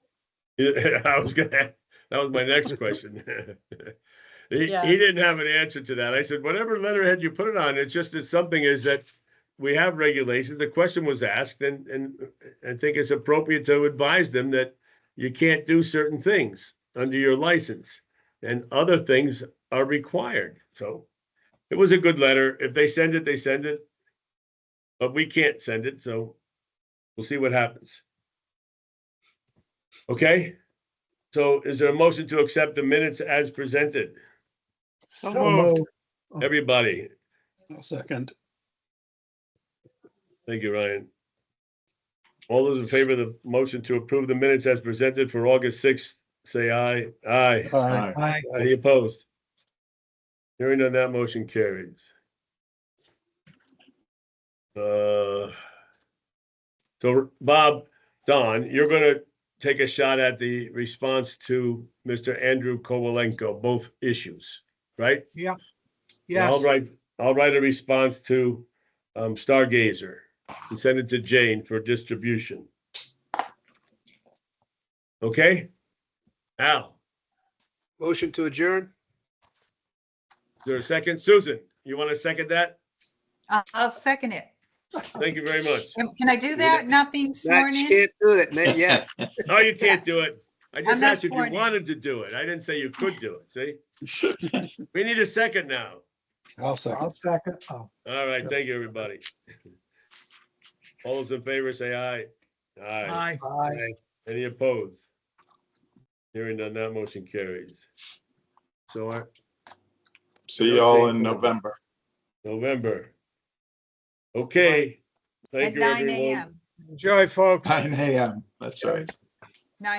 Speaker 2: That was my next question. He
Speaker 5: Yeah.
Speaker 2: didn't have an answer to that. I said, whatever letterhead you put it on, it's just that something is that we have regulations. The question was asked, and I think it's appropriate to advise them that you can't do certain things under your license, and other things are required. So it was a good letter. If they send it, they send it. But we can't send it, so we'll see what happens. Okay? So is there a motion to accept the minutes as presented?
Speaker 4: So moved.
Speaker 2: Everybody,
Speaker 3: I'll second.
Speaker 2: thank you, Ryan. All those in favor of the motion to approve the minutes as presented for August 6th, say aye. Aye.
Speaker 3: Aye.
Speaker 7: Aye.
Speaker 2: Any opposed? Hearing none, that motion carries. So Bob, Don, you're gonna take a shot at the response to Mr. Andrew Kowalenko, both issues, right?
Speaker 7: Yeah.
Speaker 2: And
Speaker 7: Yes.
Speaker 2: I'll write a response to Stargazer and send it to Jane for distribution. Okay? Al,
Speaker 6: Motion to adjourn?
Speaker 2: is there a second? Susan, you want to second that?
Speaker 10: I'll second it.
Speaker 2: Thank you very much.
Speaker 10: Can I do that? Not being
Speaker 6: That
Speaker 10: sworn
Speaker 6: you
Speaker 10: in?
Speaker 6: can't do that, not yet.
Speaker 2: No, you can't do it. I just
Speaker 10: not
Speaker 2: asked if you
Speaker 10: sworn in.
Speaker 2: wanted to do it. I didn't say you could do it, see? We need a second now.
Speaker 3: I'll second.
Speaker 4: I'll second. Oh,
Speaker 2: All right, thank you, everybody. All those in favor, say aye. Aye.
Speaker 7: Aye.
Speaker 4: aye.
Speaker 2: Any opposed? Hearing none, that motion carries. So our
Speaker 8: See y'all in November.
Speaker 2: November. Okay.
Speaker 10: At
Speaker 2: Thank you,
Speaker 10: 9
Speaker 2: everyone.
Speaker 10: a.m.
Speaker 7: Enjoy, folks.
Speaker 8: 9 a.m. That's right.
Speaker 10: 9